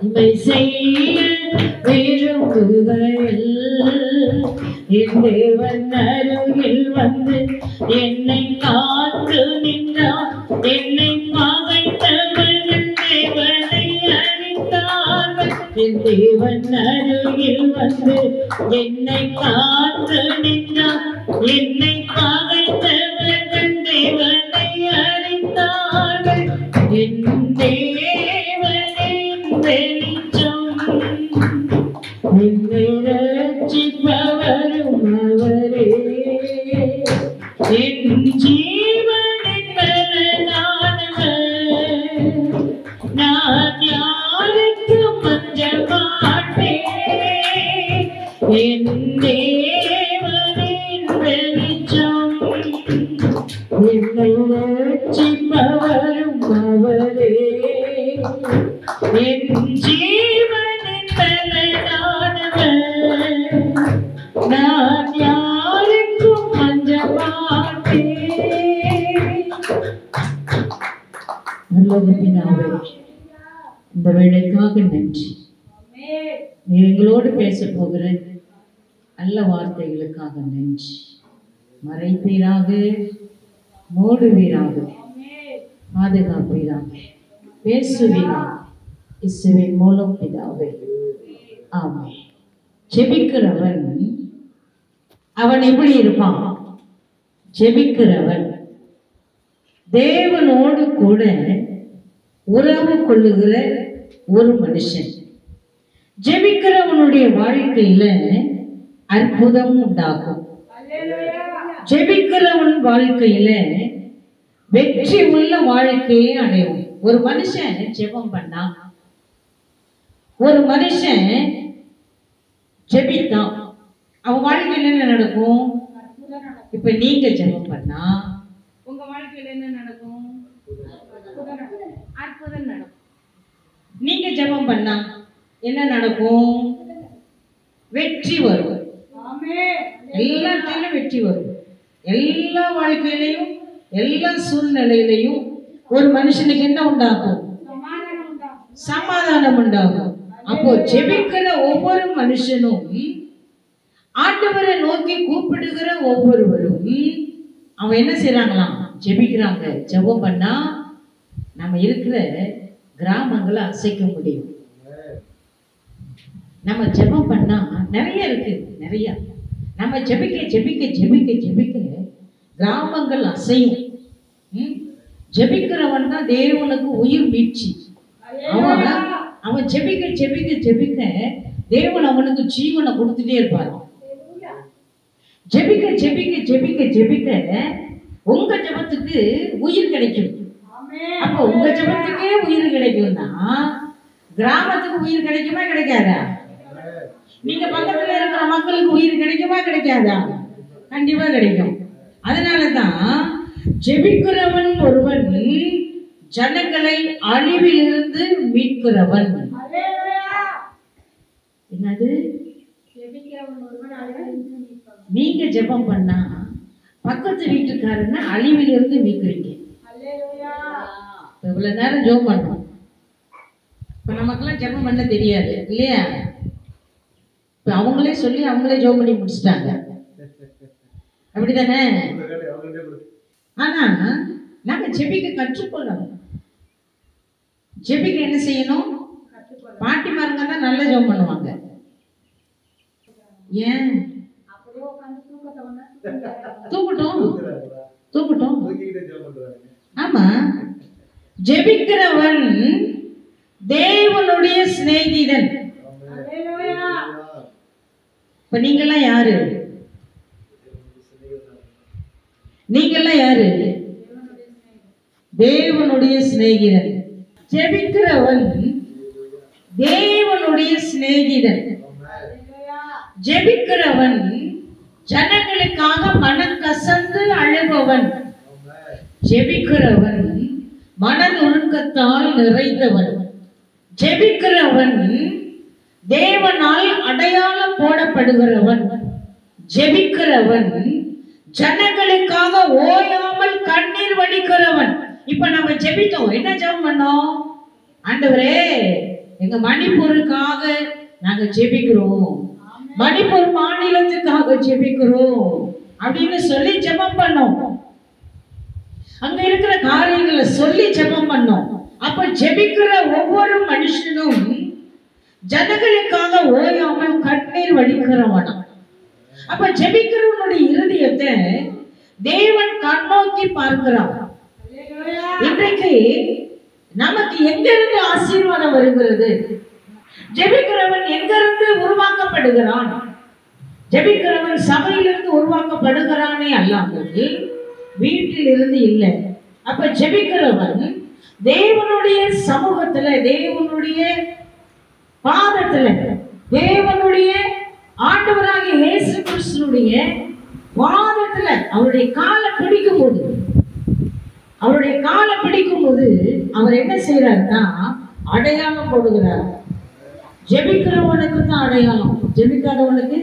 இமை செய்ய விரும்புகையில் என் தேவன் அருகில் வந்து என்னை காத்து நின்றார். என்னை பகைத்தவர்கள் தேவனை அறிந்தார்கள். என் தேவன் அருகில் வந்து என்னை காத்து நின்றார். என்னை பகைத்தவர்கள் தேவனை அறிந்தார்கள். என் தேவனின் வெளிச்சம் என்னை ரட்சிப்பவரும் அவரே. என் ஜீவனின் பலனானவர். நான் யாருக்கும் அஞ்ச மாட்டேன். என் தேவனின் வெளிச்சம் என்னை ரட்சிப்பவரும் அவரே. என் ஜீவனின் பலனானவர். நான் யாருக்கும் அஞ்ச மாட்டேன். நல்லது பிதாவே, இந்த வேளைக்காக நன்றி. நீ எங்களோடு பேச போகிற நல்ல வார்த்தைகளுக்காக நன்றி. மறைப்பீராக, மூடுவீராக, பாதுகாப்பீராக, பேசுவீராக. இயேசுவின் மூலம் பிதாவே, ஆமென். ஜெபிக்கிறவன் அவன் எப்படி இருப்பான்? ஜெபிக்கிறவன் தேவனோடு கூட உறவு கொள்ளுகிற ஒரு மனுஷன். ஜெபிக்கிறவனுடைய வாழ்க்கையில அற்புதம் உண்டாகும். ஜெபிக்கிறவன் வாழ்க்கையில வெற்றி உள்ள வாழ்க்கையை அடையும். ஒரு மனுஷன் ஜெபம் பண்ணா, ஒரு மனுஷன் ஜெபித்தான், அவன் வாழ்க்கையில என்ன நடக்கும்? இப்ப நீங்க ஜெபம் பண்ணா உங்க வாழ்க்கையில என்ன நடக்கும்? அற்புதம் நடக்கும். நீங்க ஜெபம் பண்ணா என்ன நடக்கும்? வெற்றி வரும். எல்லாத்திலும் வெற்றி வரும். எல்லா வாழ்க்கையிலையும் எல்லா சூழ்நிலையிலையும் ஒரு மனுஷனுக்கு என்ன உண்டாகும்? சமாதானம் உண்டாகும். அப்போ ஜெபிக்கிற ஒவ்வொரு மனுஷனும், ஆண்டவரை நோக்கி கூப்பிடுகிற ஒவ்வொருவரும் அவன் என்ன செய்யறாங்களாம்? ஜெபிக்கிறாங்க. ஜெபம் பண்ணா நம்ம இருக்கிற கிராமங்களை அசைக்க முடியும். நம்ம ஜெபம் பண்ணா நிறைய இருக்கு, நிறைய. நம்ம ஜெபிக்க ஜெபிக்க ஜெபிக்க ஜெபிக்க கிராமங்கள் அசையும். ஜெபிக்கிறவன் தான் தேவனுக்கு உயிர் மீட்சி. அவன் ஜெபிக்க ஜெபிக்க ஜெபிக்க தேவன் அவனுக்கு ஜீவனை கொடுத்துட்டே இருப்பார். ஜெபிக்க ஜெபிக்க ஜெபிக்க ஜெபிக்க உங்க ஜெபத்துக்கு உயிர் கிடைக்கும். அப்ப உங்க ஜெபத்துக்கே உயிர் கிடைக்கும்னா கிராமத்துக்கு உயிர் கிடைக்குமா கிடைக்காதா? நீங்க பக்கத்துல இருக்கிற மக்களுக்கு உயிர் கிடைக்குமா கிடைக்காதா? கண்டிப்பா கிடைக்கும். அதனாலதான் ஜெபிக்கிறவன் ஒருவன் ஜனங்களை அழிவிலிருந்து மீட்கிறவன். என்னது? நீங்க ஜெபம் பண்ணா பக்கத்து வீட்டுக்காரன்னா அழிவிலிருந்து மீட்கிறீங்க. இவ்வளவு நேரம் ஜெபம் பண்ணோம். இப்ப நமக்கெல்லாம் ஜெபம் பண்ண தெரியாது இல்லையா? இப்ப அவங்களே சொல்லி அவங்களே ஜெபம் பண்ணி முடிச்சுட்டாங்க. அப்படிதானே? ஆனா நாங்க ஜெபிக்க கற்றுக்கொள்ளணும். ஜெபிக்க என்ன செய்யணும்? பாட்டிமாருங்க தான் நல்ல ஜெபம் பண்ணுவாங்க. ஏன்? தூக்கட்டும் தூக்கட்டும். ஆமா, ஜெபிக்கிறவன் தேவனுடைய சிநேகிதன். இப்ப நீங்கெல்லாம் யாரு? நீங்கெல்லாம் யாரு? தேவனுடைய சிநேகிதன். ஜெபிக்கிறவன் தேவனுடைய சிநேகிதன். ஜெபிக்கிறவன் ஜனங்களுக்காக மனம் கசந்து அழுபவன். ஜெபிக்கிறவன் மனதுருக்கத்தால் நிறைந்தவன். ஜெபிக்கிறவன் தேவனால் அடையாளம் போடப்படுகிறவன். ஜெபிக்கிறவன் ஜனங்களுக்காக ஓயாமல் கண்ணீர் வடிக்கிறவன். இப்ப நம்ம ஜெபித்தோம். என்ன ஜெபம் பண்ணோம்? ஆண்டவரே எங்க மணிப்பூருக்காக நாங்க ஜெபிக்கிறோம், மணிப்பூர் மாநிலத்துக்காக ஜெபிக்கிறோம் அப்படின்னு சொல்லி ஜெபம் பண்ணோம். அங்க இருக்கிற காரியங்களை சொல்லி ஜெபம் பண்ணோம். அப்ப ஜெபிக்கிற ஒவ்வொரு மனுஷனும் ஜனங்களுக்காக ஓயாமல் கண்ணீர் வடிக்கிறவனா. அப்ப ஜெபிக்கிறவனுடைய இருதயத்தை தேவன் கண்ணோக்கி பார்க்கிறார். இன்றைக்கு நமக்கு எங்கிருந்து ஆசீர்வாதம் வருகிறது? ஜெபிக்கிறவன் எங்கிருந்து உருவாக்கப்படுகிறான்? ஜெபிக்கிறவன் சபையிலிருந்து உருவாக்கப்படுகிறானே அல்லாமல் வீட்டில் இருந்து இல்லை. அப்ப ஜெபிக்கிறவன் தேவனுடைய சமூகத்துல, தேவனுடைய பாதத்துல, தேவனுடைய ஆண்டவராகிய இயேசு கிறிஸ்துவினுடைய பாதத்துல அவருடைய காலை பிடிக்கும் போது, அவருடைய காலை பிடிக்கும் போது அவர் என்ன செய்யறாருன்னா அடையாளம் போடுகிறார். ஜெபிக்கிறவனுக்கு தான் அடையாளம், ஜெபிக்காதவனுக்கு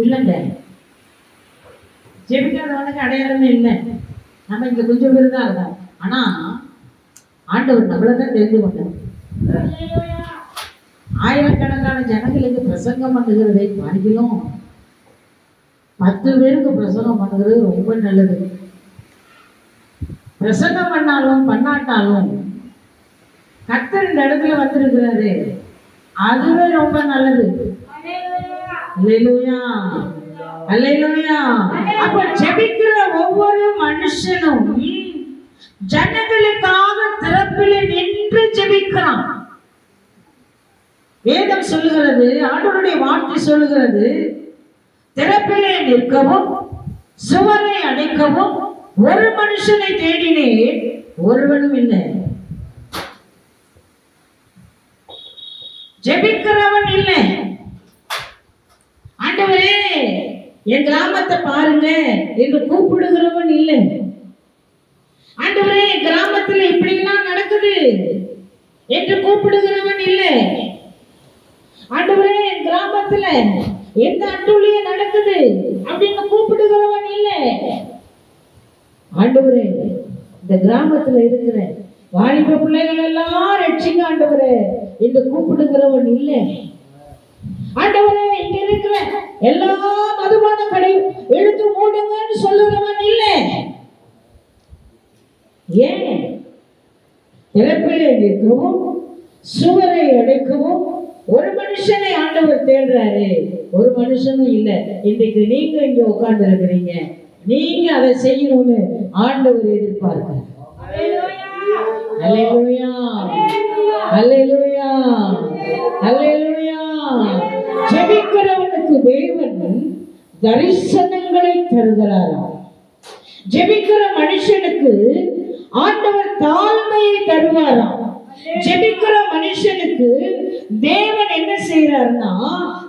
இல்லைங்க. ஜெபிக்காதவனுக்கு அடையாளமே இல்லை. நம்ம இங்க கொஞ்சம் பேர் தான் இருக்கோம். ஆனா ஆண்டவர் நம்மளதான் தெரிந்து கொண்டார். ஆயிரக்கணக்கான ஜனங்களுக்கு பிரசங்கம் பண்ணுகிறதை பார்க்கிறோம். 10 பேருக்கு பிரசங்கம் பண்ணுறது ரொம்ப நல்லது. பிரசங்கம் பண்ணாலும் பண்ணாட்டாலும் கர்த்தர் இந்த இடத்துல வந்திருக்கிறாரு, அதுவே ரொம்ப நல்லது. அல்லேலூயா, அல்லேலூயா. அப்ப ஜெபிக்கிற ஒவ்வொரு மனுஷனும் ஜனங்களுக்காக திறப்பில் நின்று ஜெபிக்கிறான். வேதம் சொல்லுகிறது, ஆண்டவருடைய வார்த்தை சொல்லுகிறது, திறப்பிலே நிற்கவும் சுவரை அடைக்கவும் ஒரு மனுஷனை தேடினேன், ஒருவனும் இல்லை. ஜெபிக்கிறவன் இல்லை. ஆண்டவரே என் கிராமத்தை பாருங்க என்று கூப்பிடுகிறவன் இல்லை. ஆண்டவரே கிராமத்தில் இப்படிலாம் நடக்குது என்று கூப்பிடுகிறவன் இல்லை. ஆண்டவரே என் கிராமத்துல எந்த அட்டூழியம் நடக்குது அப்படின்னு கூப்பிடுகிறவன் இல்லை. ஆண்டவரே இந்த கிராமத்துல இருக்கிற வாலிப பிள்ளைகள் எல்லாம் ரட்சிங்க ஆண்டவரே என்று கூப்பிடுகிறவன் இல்லை. ஆண்டவரே இங்க இருக்கிற எல்லா மதுபான கடை எடுத்து மூடுங்கன்னு சொல்லுகிறவன் இல்லை. ஏன்? திறப்பிலே நிற்கவும் சுவரை அடைக்கவும் ஒரு மனுஷனை ஆண்டவர் தேடுறாரு, ஒரு மனுஷனும் இல்லை. இன்றைக்கு நீங்க இங்க உட்கார்ந்து இருக்கிறீங்க, நீங்க அதை செய்யணும்னு ஆண்டவர் எதிர்பார்க்கிறார். அல்லேலூயா, அல்லேலூயா, அல்லேலூயா. ஜெபிக்கிறவனுக்கு தேவன் தரிசனங்களை தருகிறாராம். ஜெபிக்கிற மனுஷனுக்கு ஆண்டவர் தாழ்மையை தருவாராம். ஜெபிக்கிற மனுஷனுக்கு தேவன் என்ன செய்யறாருன்னா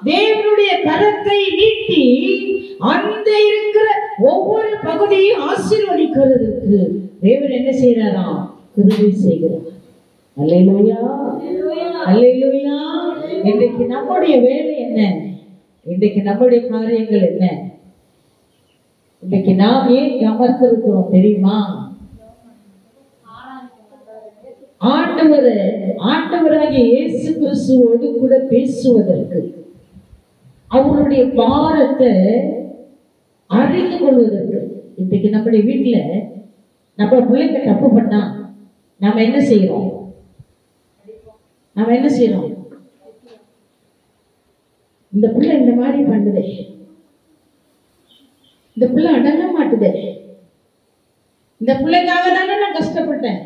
தேவனுடைய கரத்தை நீட்டி அந்த இருக்கிற ஒவ்வொரு பகுதியும் ஆசீர்வதிக்கிறதுக்கு தேவன் என்ன செய்யறாராம்? கிருபை செய்கிறார். அல்லேலூயா, அல்லேலூயா. இன்றைக்கு நம்முடைய வேலை என்ன? இன்றைக்கு நம்முடைய காரியங்கள் என்ன? இன்றைக்கு நாம் ஏன் அமர்ந்திருக்கிறோம் தெரியுமா? ஆண்டவராகிய இயேசு கிறிஸ்துவோடு கூட பேசுவதற்கு, அவருடைய பாரத்தை அறிந்து கொள்வதற்கு. இன்றைக்கு நம்முடைய வீட்டுல நம்ம பிள்ளைங்க தப்பு பண்ணா நாம என்ன செய்யறோம்? நாம என்ன செய்யறோம்? இந்த பிள்ளை இந்த மாதிரி பண்ணுதே, இந்த பிள்ளை அடங்க மாட்டுதே, இந்த பிள்ளைக்காக தானே நான் கஷ்டப்பட்டேன்,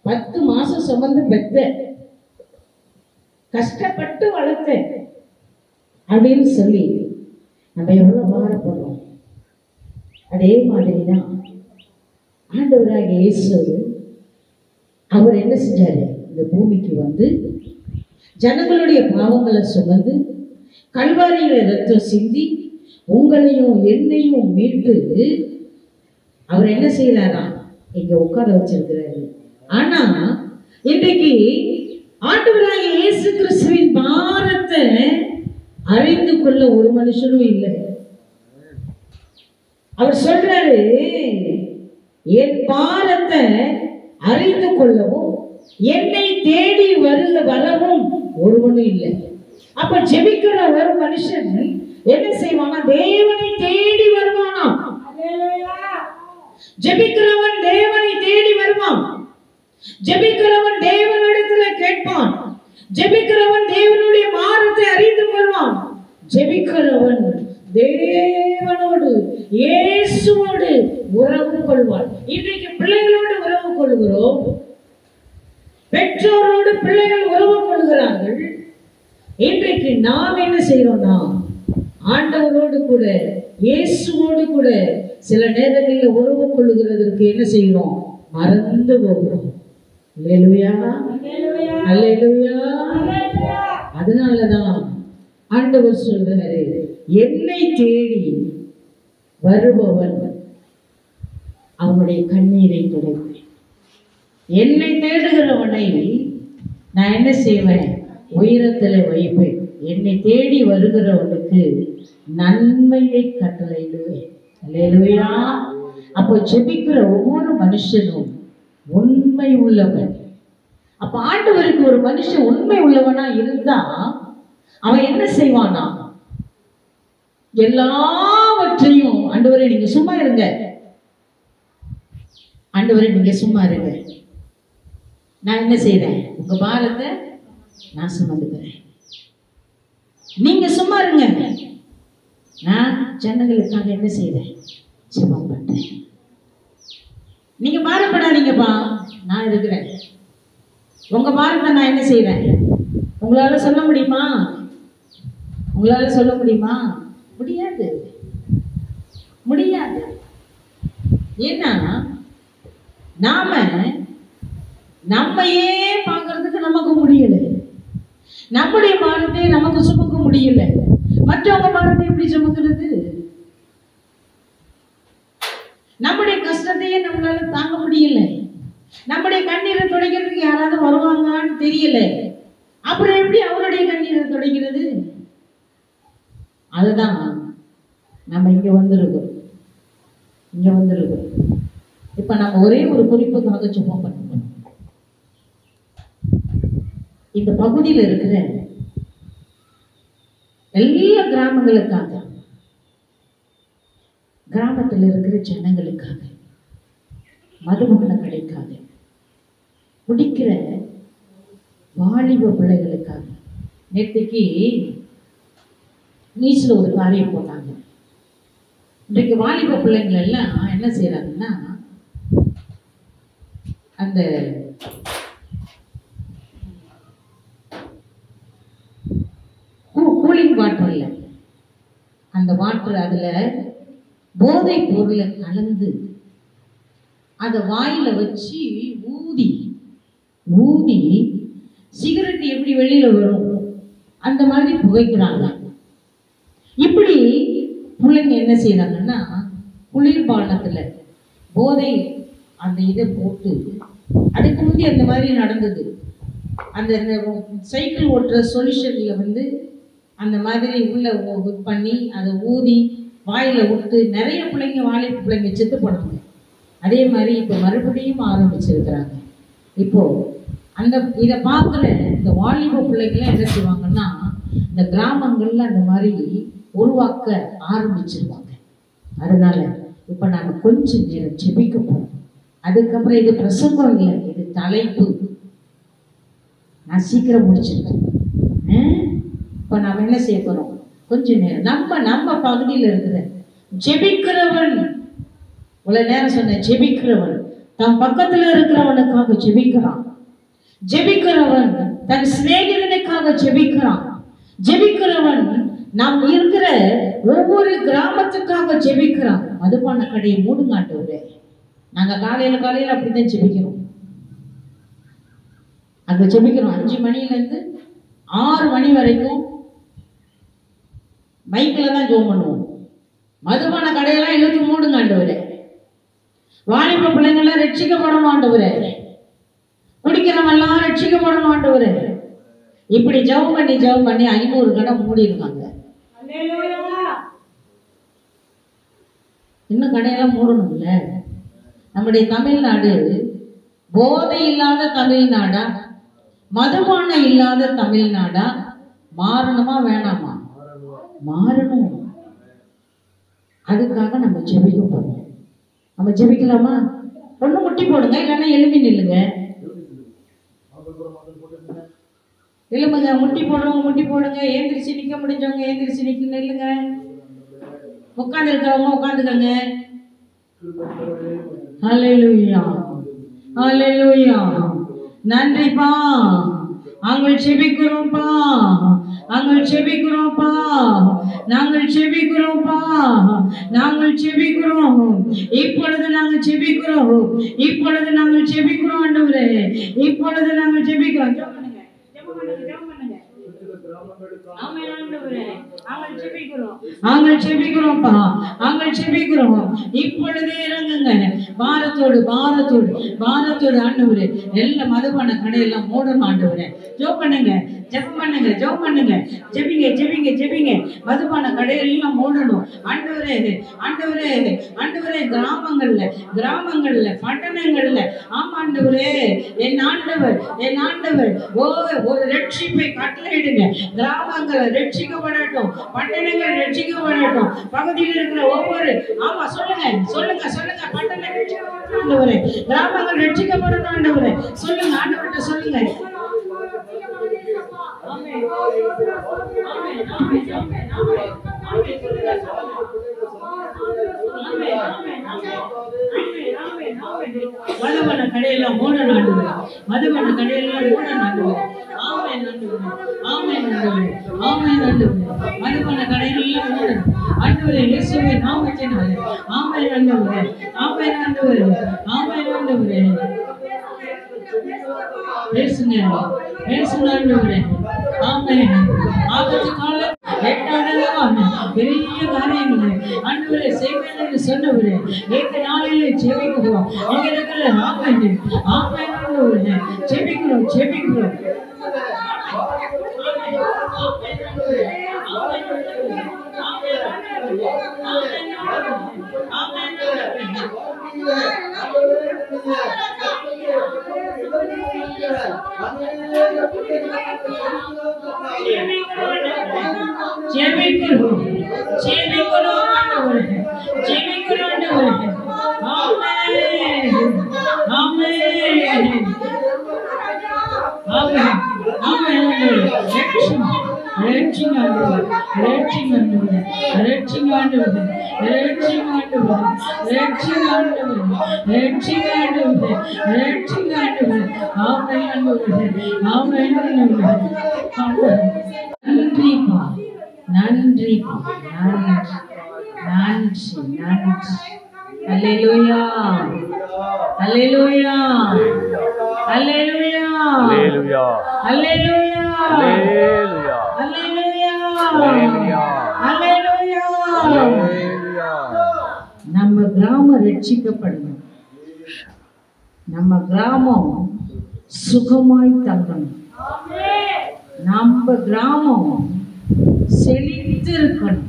10 மாசம் சுமந்து பெத்த, கஷ்டப்பட்டு வளர்த்தேன் அப்படின்னு சொல்லி நம்ம எவ்வளவு பாரப்படுறோம். அதே மாதிரிதான் ஆண்டவராகிய இயேசு அவர் என்ன செஞ்சாரு? இந்த பூமிக்கு வந்து ஜனங்களுடைய பாவங்களை சுமந்து கல்வாரியில ரத்தம் சிந்தி உங்களையும் என்னையும் மீட்டு அவர் என்ன செய்யறாரா? இங்க உட்கார வச்சிருக்கிறாரு. ஆனா இன்றைக்கு ஆண்டவராகிய இயேசு கிறிஸ்துவின் பாரத்தை அறிந்து கொள்ள ஒரு மனுஷனும் இல்லை. அவர் சொல்றாரு, என் பாரத்தை அறிந்து கொள்ளவும் என்னை தேடி வரவும் ஒருவனும் இல்லை. அப்ப ஜெபிக்கிற ஒரு மனுஷன் என்ன செய்வானா? தேவனை தேடி வருவானா? ஜெபிக்கிறவன் தேவனை தேடி வருவான். ஜெபிக்கிறவன் தேவனிடத்துல கேட்பான். ஜெபிக்கிறவன் தேவனுடைய மார்க்கத்தை அறிந்து கொள்வான். ஜெபிக்கிறவன் தேவனோடு இயேசுவோடு உறவு கொள்வான். இன்றைக்கு பிள்ளைகளோடு உறவு கொள்கிறோம். பெற்றோரோடு பிள்ளைகள் உறவு கொள்கிறார்கள். இன்றைக்கு நாம் என்ன செய்யறோம்னா, ஆண்டவரோடு கூட இயேசுவோடு கூட சில நேரங்களில் உறவு கொள்ளுகிறதற்கு என்ன செய்கிறோம்? மறந்து போகிறோம். அல்லேலூயா, அல்லேலூயா. அதனாலதான் ஆண்டவர் சொல்றாரு, என்னை தேடி வருபவன் அவனுடைய கண்ணீரை துடைப்பேன். என்னை தேடுகிறவனை நான் என்ன செய்வேன்? உயரத்தில் வைப்பேன். என்னை தேடி வருகிறவனுக்கு நன்மையை கட்டளையிடுவேன். அல்லேலூயா. அப்போ ஜெபிக்கிற ஒவ்வொரு மனுஷனும் உண்மை உள்ளவன். அப்ப ஆண்டவருக்கு ஒரு மனுஷன் உண்மை உள்ளவனா இருந்தா அவன் என்ன செய்வானா? எல்லாவற்றையும், ஆண்டவரே நீங்க சும்மா இருங்க, ஆண்டவரே நீங்க சும்மா இருங்க, நான் என்ன செய்றேன்? உங்க பாரத்தை நான் சுமந்துக்கிறேன், நீங்க சும்மா இருங்க, நான் ஜனங்களுக்காக என்ன செய்றேன்? ஜெபம் பண்றேன். நீங்க பாரப்படாதீங்கப்பா, நான் இருக்கிறேன். உங்க பாரத்தை நான் என்ன செய்றேன்? உங்களால சொல்ல முடியுமா? உங்களால சொல்ல முடியுமா? முடியாது, முடியாது. ஏன்னா நாம நம்மையே பார்க்கறதுக்கு நமக்கு முடியல. நம்முடைய பாரத்தை நமக்கு சுமக்க முடியல. மற்றவங்க பாரத்தை எப்படி சுமக்கிறது? நம்முடைய கஷ்டத்தையே நம்மளால தாங்க முடியல. நம்முடைய கண்ணீரை துடைக்கிறதுக்கு யாராவது வருவாங்கன்னு தெரியல. அப்புறம் எப்படி அவருடைய கண்ணீரை துடைக்கிறது? அதுதான் நம்ம இங்க வந்திருக்கோம். இங்க வந்திருக்கோம். இப்ப நம்ம ஒரே ஒரு குறிப்புக்காக ஜெபம் பண்ணணும். இந்த பகுதியில் இருக்கிற எல்லா கிராமங்களுக்காக, கிராமத்தில் இருக்கிற ஜனங்களுக்காக, மதுபான கடைக்காக, குடிக்கிற வாலிப பிள்ளைகளுக்காக. நேற்றுக்கு நியூஸ்ல ஒரு காரியம் போட்டாங்க. இன்றைக்கு வாலிப பிள்ளைங்கள் எல்லாம் என்ன செய்யறாங்கன்னா, அந்த கூலிங் வாட்டர் இல்லை, அந்த வாட்டர் அதுல போதை பொருளை கலந்து அதை வாயில வச்சு ஊதி ஊதி சிகரெட் எப்படி வெளியில வரும் அந்த மாதிரி புகைக்கிறாங்க. இப்படி பிள்ளைங்க என்ன செய்யறாங்கன்னா, குளிர்பானத்துல போதை அந்த இதை போட்டு, அதுக்கு முந்தைய அந்த மாதிரி நடந்தது. அந்த சைக்கிள் ஓட்டுற சொல்யூஷன்ல வந்து அந்த மாதிரி உள்ள பண்ணி அதை ஊதி வாயில விட்டு நிறைய பிள்ளைங்க, வாலிப பிள்ளைங்க செத்து போனாங்க. அதே மாதிரி இப்போ மறுபடியும் ஆரம்பிச்சிருக்கிறாங்க. இப்போ அந்த இதை பார்க்குற இந்த வாலிப பிள்ளைங்களாம் என்ன செய்வாங்கன்னா, இந்த கிராமங்கள்ல அந்த மாதிரி உருவாக்க ஆரம்பிச்சிருவாங்க. அதனால இப்போ நாம கொஞ்சம் நேரம் ஜெபிக்க போறோம். அதுக்கப்புறம் இது பிரசங்கம் இல்லை, இது தலைப்பு. நான் சீக்கிரம் முடிச்சிருக்கேன். இப்போ நாம் என்ன செய்ய போறோம்? கொஞ்ச நேரம் நம்ம பகுதியில் இருக்கிற ஜெபிக்கிறவன், இவ்வளவு நேரம் சொன்ன ஜெபிக்கிறவன் தன் பக்கத்துல இருக்கிறவனுக்காக ஜெபிக்கிறான். ஜெபிக்கிறவன் தன் சிநேகிதனுக்காக ஜெபிக்கிறான். ஜெபிக்கிறவன் நாம் இருக்கிற ஒவ்வொரு கிராமத்துக்காக ஜெபிக்கிறான். மதுபான கடையை மூடுங்க ஆண்டவரே. நாங்க காலையில அப்படிதான் ஜெபிக்கிறோம். அங்க ஜெபிக்கிறோம் 5 மணிலேருந்து 6 மணி வரைக்கும் மைக்கில் தான் ஜெபம் பண்ணுவோம். மதுபான கடையெல்லாம் இழுத்து மூடுங்க ஆண்டவரே. வாலிப பிள்ளைங்கெல்லாம் ரட்சிக்கப்படணும் ஆண்டவரே. குடிக்கிறவெல்லாம் ரட்சிக்கப்படணும் ஆண்டவரே. இப்படி ஜெபம் பண்ணி 500 கடை மூடி இருக்காங்க. இன்னும் கடையெல்லாம் மூடணும்ல. நம்முடைய தமிழ்நாடு போதை இல்லாத தமிழ்நாடா, மதுபானம் இல்லாத தமிழ்நாடா? மாறணுமா வேணாமா? மாறணும். அதுக்காக நம்ம ஜெபிக்க போறோம். நம்ம ஜெபிக்கலாமா? ஒண்ணு முட்டி போடுங்க, இல்லைன்னா எழுப்பி நில்லுங்க. எழுப்புங்க, முட்டி போடுறவங்க முட்டி போடுங்க, ஏந்திரிச்சு நிக்க முடிஞ்சவங்க ஏந்திரிச்சு நில்லுங்க. உட்கார்ந்து இருக்கிறவங்க உட்கார்ந்துக்கங்க. ஹல்லேலூயா, ஹல்லேலூயா. நன்றிப்பா, நாங்கள் செபிக்கிறோம்ப்பா, நாங்கள் செபிக்கிறோம்ப்பா, நாங்கள் செபிக்கிறோம்ப்பா, நாங்கள் செபிக்கிறோம். இப்பொழுது நாங்கள் செபிக்கிறோம், இப்பொழுது நாங்கள் செபிக்கிறோம் ஆண்டவரே, இப்பொழுது நாங்கள் செபிக்கிறோம். ஜெபம் பண்ணுங்க, ஜெபம் பண்ணுங்க, ஜெபம் பண்ணுங்க. ஆமென் ஆண்டவரே, நாங்கள் செபிக்கிறோம், நாங்கள் செபிக்கிறோம்ப்பா, நாங்கள் செபிக்கிறோம். இப்பொழுதே இறங்குங்க. பாரத்தோடு பாரத்தோடு பாரத்தோடு ஆண்டவரே, எல்லா மதுபான கடையெல்லாம் மூடணும் ஆண்டவரே. ஜெபம் பண்ணுங்க, ஜெபம் பண்ணுங்க, ஜெபம் பண்ணுங்க. ஜெபிங்க, ஜெபிங்க, ஜெபிங்க. மதுபான கடையெல்லாம் மூடணும் ஆண்டவரே, ஆண்டவரே, ஆண்டவரே. கிராமங்கள்ல கிராமங்கள்ல பட்டணங்கள்ல ஆமா ஆண்டவரே, என் ஆண்டவர், என் ஆண்டவர் ஒரு ரட்சிப்பை கட்டளையிடுங்க. கிராமங்கள் ரட்சிக்கப்படட்டும், பட்டணங்கள் ரட்சிக்கப்படட்டும். பகுதியில் இருக்கிற ஒவ்வொரு ஆமா சொல்லுங்க, சொல்லுங்க, சொல்லுங்க. பட்டணங்கள் ரட்சிக்கப்படட்டும் ஆண்டவரே, கிராமங்கள் ரட்சிக்கப்படட்டும் ஆண்டவரே. சொல்லுங்க, ஆண்டவர்கிட்ட சொல்லுங்க. ஆமென், ஆமென், ஆமென், ஆமென். மதுபான கடையெல்லாம் மூடணும் ஆண்டவரே, மதுபான கடையெல்லாம் மூடணும் ஆண்டவரே. ஆமென் ஆண்டவரே, ஆமென் ஆண்டவரே, ஆமென் ஆண்டவரே. மதுபான கடையெல்லாம் மூடணும் ஆண்டவரே, இயேசுவின் நாமத்தினாலே. ஆமென் ஆண்டவரே, ஆமென் ஆண்டவரே, ஆமென் ஆண்டவரே. பேசுங்க, பேசுங்க ஆண்டவரே. ஆமென். ஆபத்து காலம் பெரிய காரியங்களை ஆண்டவரே செய்வேன் என்று சொன்னவரே, இந்த நாளிலே ஜெபிக்கிறோம். எங்க இருக்கிற ஆமென், ஆமென் ஆண்டவரே. ஜெபிக்கிறோம், ஜெபிக்கிறோம். ஜெபிக்கிறோம், ஜெபிக்கிறோம் ஆண்டவரே, ஜெபிக்கிறோம் ஆண்டவரே. ஆமென், ஆமென், ஆமென், ஆமென் ஆண்டவரே. ரட்சிங்க ஆண்டவரே, ரட்சிங்க ஆண்டவரே, ரட்சிங்க ஆண்டவரே, ரட்சிங்க ஆண்டவரே, ரட்சிங்க ஆண்டவரே, ரட்சிங்க ஆண்டவரே, ரட்சிங்க ஆண்டவரே. ஆமென் ஆண்டவரே, ஆமென் ஆண்டவரே. நன்றிப்பா, நன்றிப்பா, நன்றி, நன்றி, நன்றி. அல்லேலூயா, அல்லேலூயா, அல்லேலூயா, அல்லேலூயா, அல்லேலூயா, அல்லேலூயா, அல்லேலூயா, அல்லேலூயா. நம்ம கிராமம் ரட்சிக்கப்படணும், நம்ம கிராமம் சுகமாய் தங்கணும், நம்ம கிராமம் செழித்து இருக்கணும்.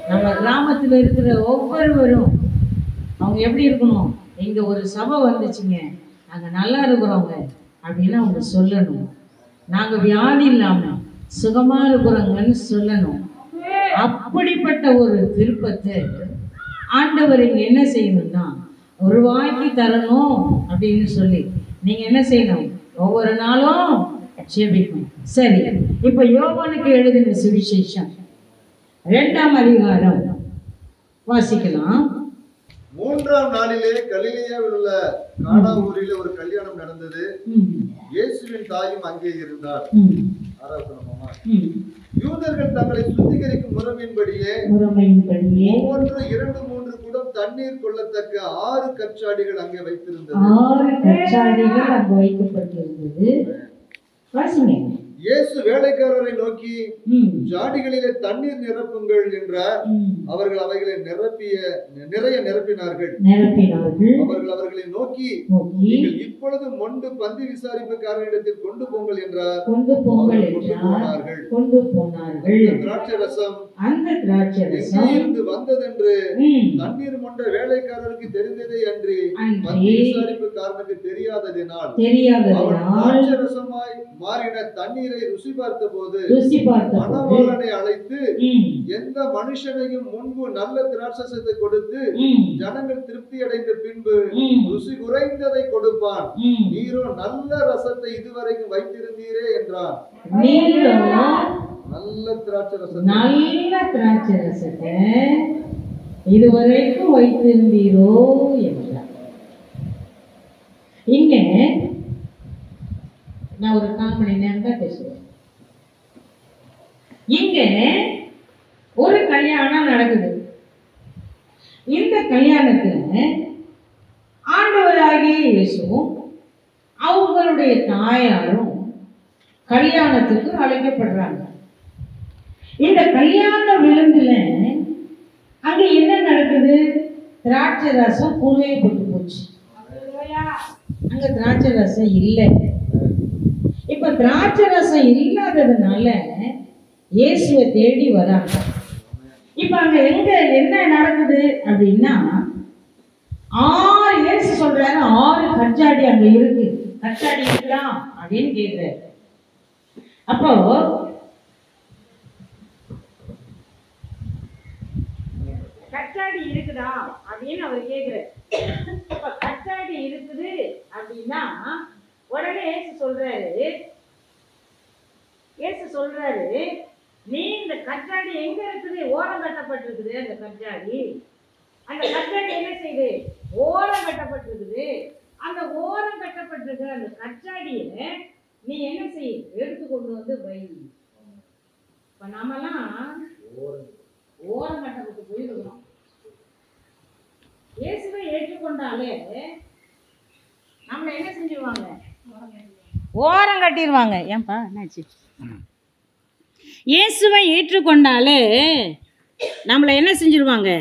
நம்ம கிராமத்தில் இருக்கிற ஒவ்வொருவரும் அவங்க எப்படி இருக்கணும்? இங்கே ஒரு சபை வந்துச்சுங்க, நாங்கள் நல்லா இருக்கிறோங்க அப்படின்னு அவங்க சொல்லணும். நாங்கள் வியாதி இல்லாமல் சுகமாக இருக்கிறோங்கன்னு சொல்லணும். அப்படிப்பட்ட ஒரு விருப்பத்தை ஆண்டவர் இங்கே என்ன செய்யணும்னா உருவாக்கி தரணும் அப்படின்னு சொல்லி நீங்கள் என்ன செய்யணும்? ஒவ்வொரு நாளும் ஜெபிக்கணும். சரி, இப்போ யோவானுக்கு எழுதின சுவிசேஷம் 2ஆம் அதிகாரம் வாசிக்கலாம். 3ஆம் நாளிலே கலிலேயாவில் உள்ள கானா ஊரிலே ஒரு கல்யாணம் நடந்தது. இயேசுவின் தாயும் அங்கே இருந்தார். யூதர்கள் தங்களை சுத்திகரிக்கும் முறைமையின்படியே ஒவ்வொன்று 2-3 குடம் தண்ணீர் கொள்ளத்தக்க 6 கற்சாடிகள் அங்கே வைத்திருந்தது. 6 கற்சாடிகள் அங்கே வைக்கப்பட்டிருந்தது. வாசிங்க. இயேசு வேலைக்காரரை நோக்கி ஜாடிகளிலே தண்ணீர் நிரப்புங்கள் என்றார். அவர்கள் அவைகளை நிறைய நிரப்பினார்கள். அவர்கள் அவர்களை நோக்கி நீங்கள் இப்பொழுது மொண்டு பந்தி விசாரிப்புக்காரனிடத்தில் கொண்டு போங்கள் என்றார். கொண்டு போனார்கள். திராட்சை ரசம் அந்த திராட்சை ரசம் எங்கிருந்து வந்ததென்று ம், தண்ணீர் மொண்ட வேலைக்காரருக்கு தெரிந்ததே அன்றி அன்றி மத்திய விசாரிப்புக்காரனுக்கு தெரியாததினால் அவன் தெரியாததினால் திராட்சை ரசமாய் மாறின தண்ணீரை ருசி பார்த்தபோது ருசி பார்த்தபோது மணவாளனை அழைத்து ம், எந்த மனுஷனையும் முன்பு நல்ல திராட்சரசத்தை கொடுத்து ம், ஜனங்கள் திருப்தி அடைந்த பின்பு ம், ருசி குறைந்ததை கொடுப்பான், ம். நீரோ நல்ல ரசத்தை இதுவரைக்கும் வைத்திருந்தீரே என்றான். நீரோ நல்ல திராட்சரசத்தை நல்ல திராட்சை ரசத்தை இதுவரைக்கும் வைத்திருந்தீரோ என்றார். இங்க நான் ஒரு 4 மணி நேரம் தான் பேசுவேன். இங்க ஒரு கல்யாணம் நடக்குது. இந்த கல்யாணத்துல ஆண்டவராகிய இயேசுவும் அவங்களுடைய தாயாரும் கல்யாணத்துக்கு அழைக்கப்படுறாங்க. இந்த கல்யாண விருந்துல அங்க என்ன நடக்குது? திராட்சை ரசம் புழுவே போட்டு போச்சு. அங்க திராட்சை ரசம் இல்லை. இப்ப திராட்சை ரசம் இல்லாததுனால இயேசுவை தேடி வராங்க. இப்ப அங்க எங்க என்ன நடக்குது அப்படின்னா, 6 இயேசு சொல்றாரு 6 கச்சாடி அங்க இருக்கு. கச்சாடி இருக்குதா அப்படின்னு கேக்குறாரு. அப்போ கச்சாடி இருக்குதா அப்படின்னு அவர் கேக்குறாரு. இப்ப கச்சாடி இருக்குது அப்படின்னா உடனே இயேசு சொல்றாரு நீ இந்த கச்சாடி எங்க இருக்குது? ஓரம் கட்டப்பட்டிருக்குது. அந்த கச்சாடி என்ன செய்யுது? ஓரம் கட்டப்பட்டிருக்குது. அந்த ஓரம் கட்டப்பட்டிருக்கிற அந்த கச்சாடிய நீ என்ன செய்ய? எடுத்து கொண்டு வந்து வை. இப்ப நாமெல்லாம் ஓரம் கட்டப்பட்டு போயிருக்கிறோம். இயேசுவை ஏற்றுக்கொண்டாலே நம்மளை என்ன செஞ்சிருவாங்க? ஓரம் கட்டிடுவாங்க. ஏன்பா என்னாச்சு? இயேசுவை ஏற்றுக்கொண்டாலே நம்மளை என்ன செஞ்சிருவாங்க?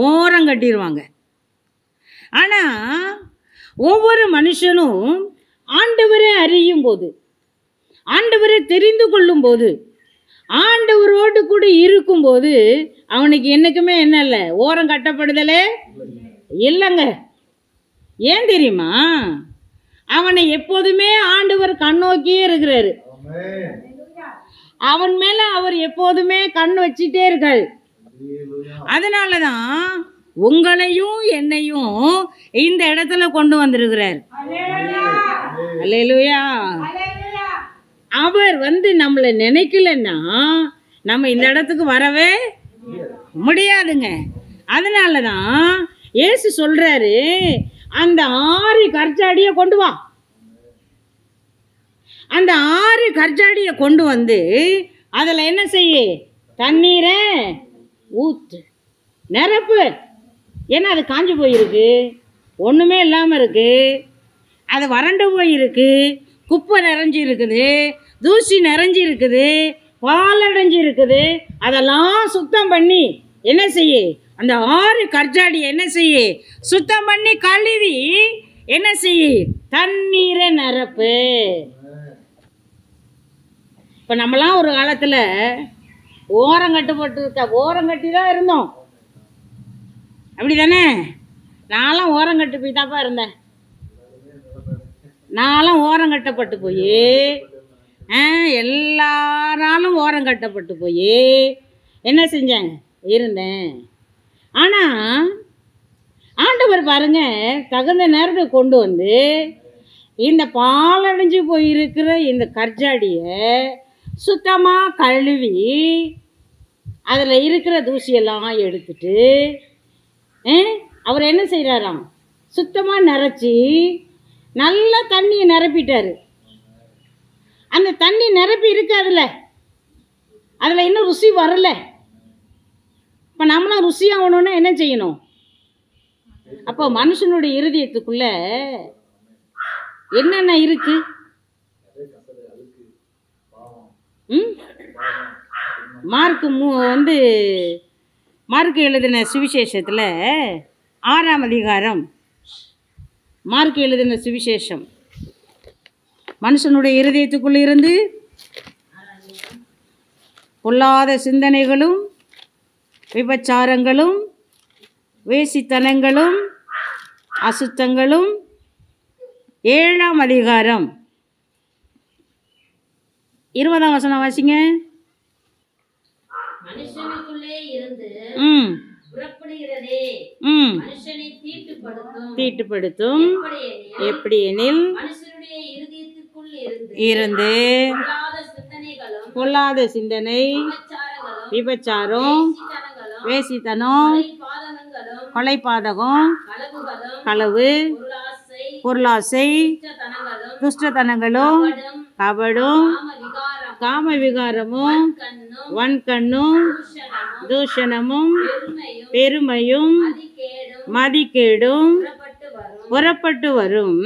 ஓரம் கட்டிடுவாங்க. ஆனால் ஒவ்வொரு மனுஷனும் ஆண்டவரை அறியும் போது, ஆண்டவரை தெரிந்து கொள்ளும் போது, ஆண்டவரோடு கூட இருக்கும்போது அவனுக்கு என்னைக்குமே என்ன இல்லை? ஓரம் கட்டப்படுதலே இல்லைங்க. ஏன் தெரியுமா? அவனை எப்போதுமே ஆண்டவர் கண்ணோக்கியே இருக்கிறாரு. அவன் மேல அவர் எப்போதுமே கண் வச்சிட்டே இருக்காரு. அதனாலதான் உங்களையும் என்னையும் இந்த இடத்துல கொண்டு வந்திருக்கிறார். அல்லேலூயா. அவர் நம்மளை நினைக்கலன்னா நம்ம இந்த இடத்துக்கு வரவே முடியாதுங்க. அதனாலதான் இயேசு சொல்றாரு, அந்த 6 கற்சாடியை கொண்டு வா. அந்த 6 கற்சாடியை கொண்டு வந்து அதில் என்ன செய்ய? தண்ணீரை ஊற்று, நிரப்பு. ஏன்னா அது காஞ்சி போயிருக்கு, ஒன்றுமே இல்லாமல் இருக்குது, அது வறண்டு போயிருக்கு, குப்பை நிறைஞ்சி இருக்குது, தூசி நிறைஞ்சி இருக்குது, பாலடைஞ்சி இருக்குது. அதெல்லாம் சுத்தம் பண்ணி என்ன செய்ய? அந்த 6 கற்சாடியை என்ன செய்ய? சுத்தம் பண்ணி கழுவி என்ன செய்ய? தண்ணீரை நிரப்பு. இப்போ நம்மளாம் ஒரு காலத்தில் ஓரங்கட்டி தான் இருந்தோம். அப்படி தானே? நான்லாம் ஓரங்கட்டு போய் தாப்பா இருந்தேன். நான்லாம் ஓரங்கட்டப்பட்டு போய் எல்லாராலும் ஓரங்கட்டப்பட்டு போய் என்ன செஞ்சேன்? இருந்தேன். ஆனால் ஆண்டவர் பாருங்க, தகுந்த நேரத்தை கொண்டு வந்து இந்த பாலடைஞ்சு போயிருக்கிற இந்த கற்சாடியை சுத்தமாக கழுவி அதில் இருக்கிற தூசியெல்லாம் எடுத்துட்டு அவர் என்ன செய்கிறாராம்? சுத்தமாக நிறச்சி நல்லா தண்ணியை நிரப்பிட்டார். அந்த தண்ணி நிரப்பி இருக்கு, அதில் இன்னும் ருசி வரல. இப்போ நம்மளாம் ருசி ஆகணுன்னா என்ன செய்யணும்? அப்போ மனுஷனுடைய இருதயத்துக்குள்ள என்னென்ன இருக்கு? மார்க்கு எழுதின சுவிசேஷத்தில் 6ஆம் அதிகாரம், மார்க்கு எழுதின சுவிசேஷம், மனுஷனுடைய இருதயத்துக்குள்ள இருந்து பொல்லாத சிந்தனைகளும் விபச்சாரங்களும் வேசித்தனங்களும் அசுத்தங்களும். 7ஆம் அதிகாரம் 20ஆம் வசனம் வாசிங்க. மனுஷனுக்குள்ளே இருந்து புறப்படுகிறதே மனுஷனை தீட்டுப்படுத்தும். எப்படி எனில் மனுஷனுடைய இருதயத்துக்குள் இருந்து பொல்லாத சிந்தனை, விபச்சாரம், வேசித்தனம், கொலைபாதகம், களவு, பொருளாசை, துஷ்டத்தனங்களும், கபடும், காம விகாரமும், வன்கண்ணும், தூஷணமும், பெருமையும், மதிக்கேடும் புறப்பட்டு வரும்.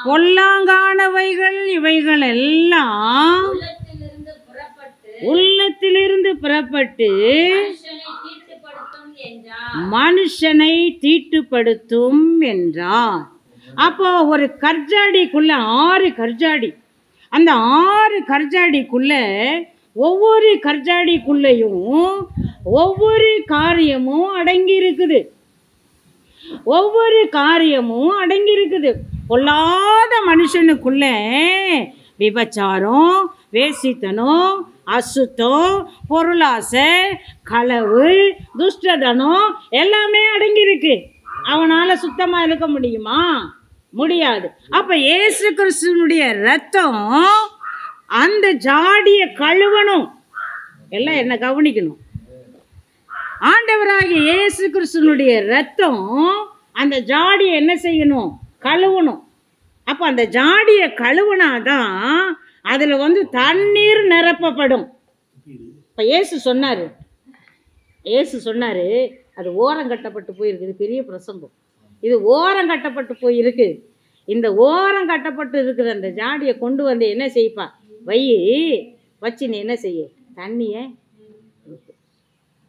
பொல்லாங்கானவைகள் இவைகளெல்லாம் உள்ளத்திலிருந்து புறப்பட்டு மனுஷனை தீட்டுப்படுத்தும் என்றார். அப்போ ஒரு கர்ஜாடிக்குள்ள 6 கர்ஜாடி, அந்த 6 கர்ஜாடிக்குள்ள ஒவ்வொரு கர்ஜாடிக்குள்ளேயும் ஒவ்வொரு காரியமும் அடங்கி இருக்குது. ஒவ்வொரு காரியமும் அடங்கி இருக்குது. பொல்லாத மனுஷனுக்குள்ள விபச்சாரம், வேசித்தனம், அசுத்தம், பொருளாசை, களவு, துஷ்டதனம் எல்லாமே அடங்கியிருக்கு. அவனால சுத்தமா இருக்க முடியுமா? முடியாது. அப்ப இயேசு கிறிஸ்துவினுடைய ரத்தம் அந்த ஜாடியை கழுவணும். எல்லாம் என்ன கவனிக்கணும். ஆண்டவராகிய இயேசு கிறிஸ்துவினுடைய ரத்தம் அந்த ஜாடியை என்ன செய்யணும்? கழுவணும். அப்போ அந்த ஜாடியை கழுவுனாதான் அதில் தண்ணீர் நிரப்பப்படும். இப்போ இயேசு சொன்னார் அது ஓரங்கட்டப்பட்டு போயிருக்குது. பெரிய பிரசங்கம் இது. ஓரங்கட்டப்பட்டு போயிருக்கு. இந்த ஓரங்கட்டப்பட்டு இருக்கிற அந்த ஜாடியை கொண்டு வந்து என்ன செய்ப்பா? வச்சு நீ என்ன செய்ய? தண்ணியை.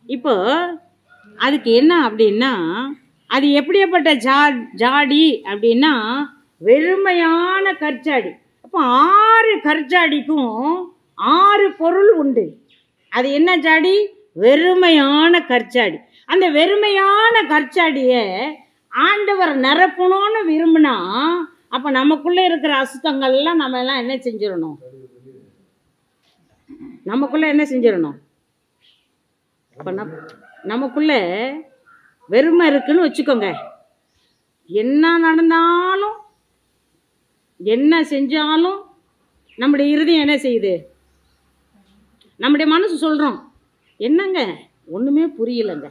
இப்போ அதுக்கு என்ன அப்படின்னா, அது எப்படியாப்பட்ட ஜாடி அப்படின்னா வெறுமையான கற்சாடி. அப்போ 6 கற்சாடிக்கும் 6 பொருள் உண்டு. அது என்ன ஜாடி? வெறுமையான கற்சாடி. அந்த வெறுமையான கற்சாடியை ஆண்டவர் நிரப்பணும்னு விரும்பினா அப்போ நமக்குள்ளே இருக்கிற அசுத்தங்கள்லாம் நம்ம எல்லாம் என்ன செஞ்சிடணும்? நமக்குள்ளே என்ன செஞ்சிடணும்? அப்போ நமக்குள்ளே வெறுமை இருக்குன்னு வச்சுக்கோங்க. என்ன நடந்தாலும் என்ன செஞ்சாலும் நம்முடைய இருதயம் என்ன செய்யுது? நம்முடைய மனசு சொல்கிறோம், என்னங்க ஒன்றுமே புரியலைங்க.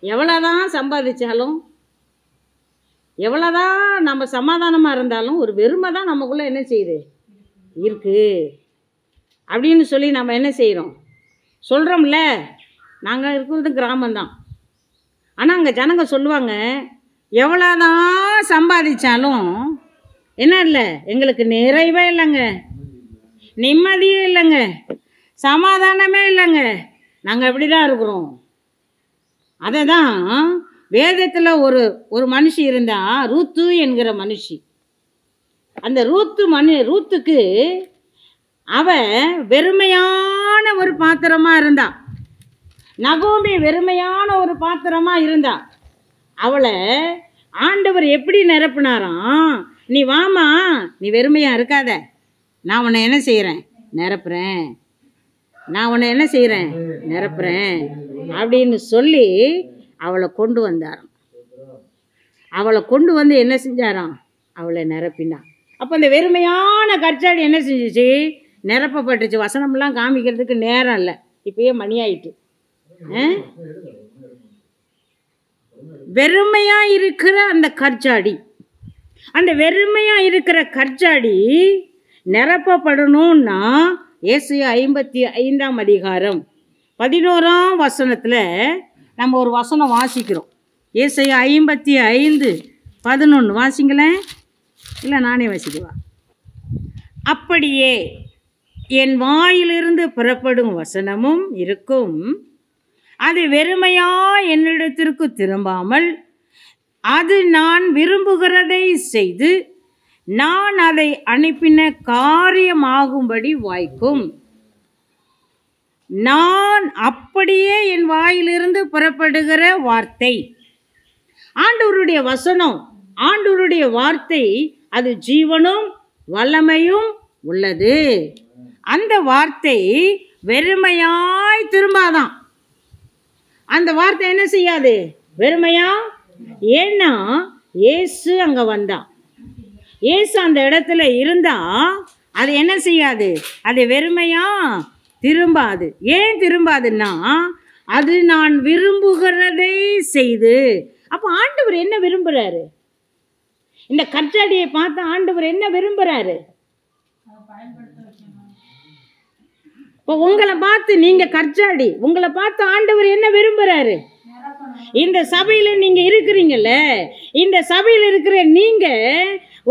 எவ்வளோதான் சம்பாதிச்சாலும், எவ்வளோதான் நம்ம சமாதானமாக இருந்தாலும் ஒரு வெறுமை தான் நமக்குள்ளே என்ன செய்யுது? இருக்குது அப்படின்னு சொல்லி நம்ம என்ன செய்கிறோம்? சொல்கிறோம்ல. நாங்கள் இருக்கிறது கிராமம்தான். ஆனால் அங்கே ஜனங்க சொல்லுவாங்க, எவ்வளோதான் சம்பாதிச்சாலும் என்ன இல்லை, எங்களுக்கு நிறைவே இல்லைங்க, நிம்மதியே இல்லைங்க, சமாதானமே இல்லைங்க, நாங்கள் இப்படி தான் இருக்கிறோம். அதை தான் வேதத்தில் ஒரு மனுஷி இருந்தா, ரூத்து என்கிற மனுஷி. அந்த ரூத்துக்கு அவ வெறுமையான ஒரு பாத்திரமாக இருந்தா. நகோமி வெறுமையான ஒரு பாத்திரமாக இருந்தா. அவளை ஆண்டவர் எப்படி நிரப்புனாராம்? நீ வாமா, நீ வெறுமையாக இருக்காத, நான் உன்னை என்ன செய்கிறேன்? நிரப்புறேன். நான் உன்னை என்ன செய்கிறேன்? நிரப்புறேன் அப்படின்னு சொல்லி அவளை கொண்டு வந்தாராம். அவளை கொண்டு வந்து என்ன செஞ்சாராம்? அவளை நிரப்பினான். அப்போ அந்த வெறுமையான கற்சாடி என்ன செஞ்சிச்சு? நிரப்பப்பட்டுச்சு. வசனம்லாம் காமிக்கிறதுக்கு நேரம் இல்லை, இப்பயே மணி ஆயிட்டு. வெறுமையாக இருக்கிற அந்த கற்சாடி, அந்த வெறுமையாக இருக்கிற கற்சாடி நிரப்பப்படணும்னா ஏசாயா 55ஆம் அதிகாரம் 11ஆம் வசனத்தில் நம்ம ஒரு வசனம் வாசிக்கிறோம். ஏசாயா 55:11 வாசிங்களேன். இல்லை நானே வாசிக்குவா? அப்படியே என் வாயிலிருந்து புறப்படும் வசனமும் இருக்கும், அது வெறுமையா என்னிடத்திற்கு திரும்பாமல் அது நான் விரும்புகிறதை செய்து நான் அதை அனுப்பின காரியமாகும்படி வாய்க்கும். நான் அப்படியே என் வாயிலிருந்து புறப்படுகிற வார்த்தை. ஆண்டவருடைய வசனம், ஆண்டவருடைய வார்த்தை, அது ஜீவனும் வல்லமையும் உள்ளது. அந்த வார்த்தை வெறுமையாய் திரும்பாதான். அந்த வார்த்தை என்ன செய்யாது? வெறுமையா. ஏன்னா இயேசு அங்கே வந்தான். இயேசு அந்த இடத்துல இருந்தா அது என்ன செய்யாது? அது வெறுமையா திரும்பாது. ஏன் திரும்பாதுன்னா அது நான் விரும்புகிறதை செய்து. அப்போ ஆண்டவர் என்ன விரும்புகிறாரு? இந்த கற்றாடியை பார்த்து ஆண்டவர் என்ன விரும்புகிறாரு? இப்போ உங்களை பார்த்து, நீங்க கற்றாடி, உங்களை பார்த்து ஆண்டவர் என்ன விரும்புகிறாரு? இந்த சபையில் நீங்க இருக்கிறீங்கல்ல, இந்த சபையில் இருக்கிற நீங்க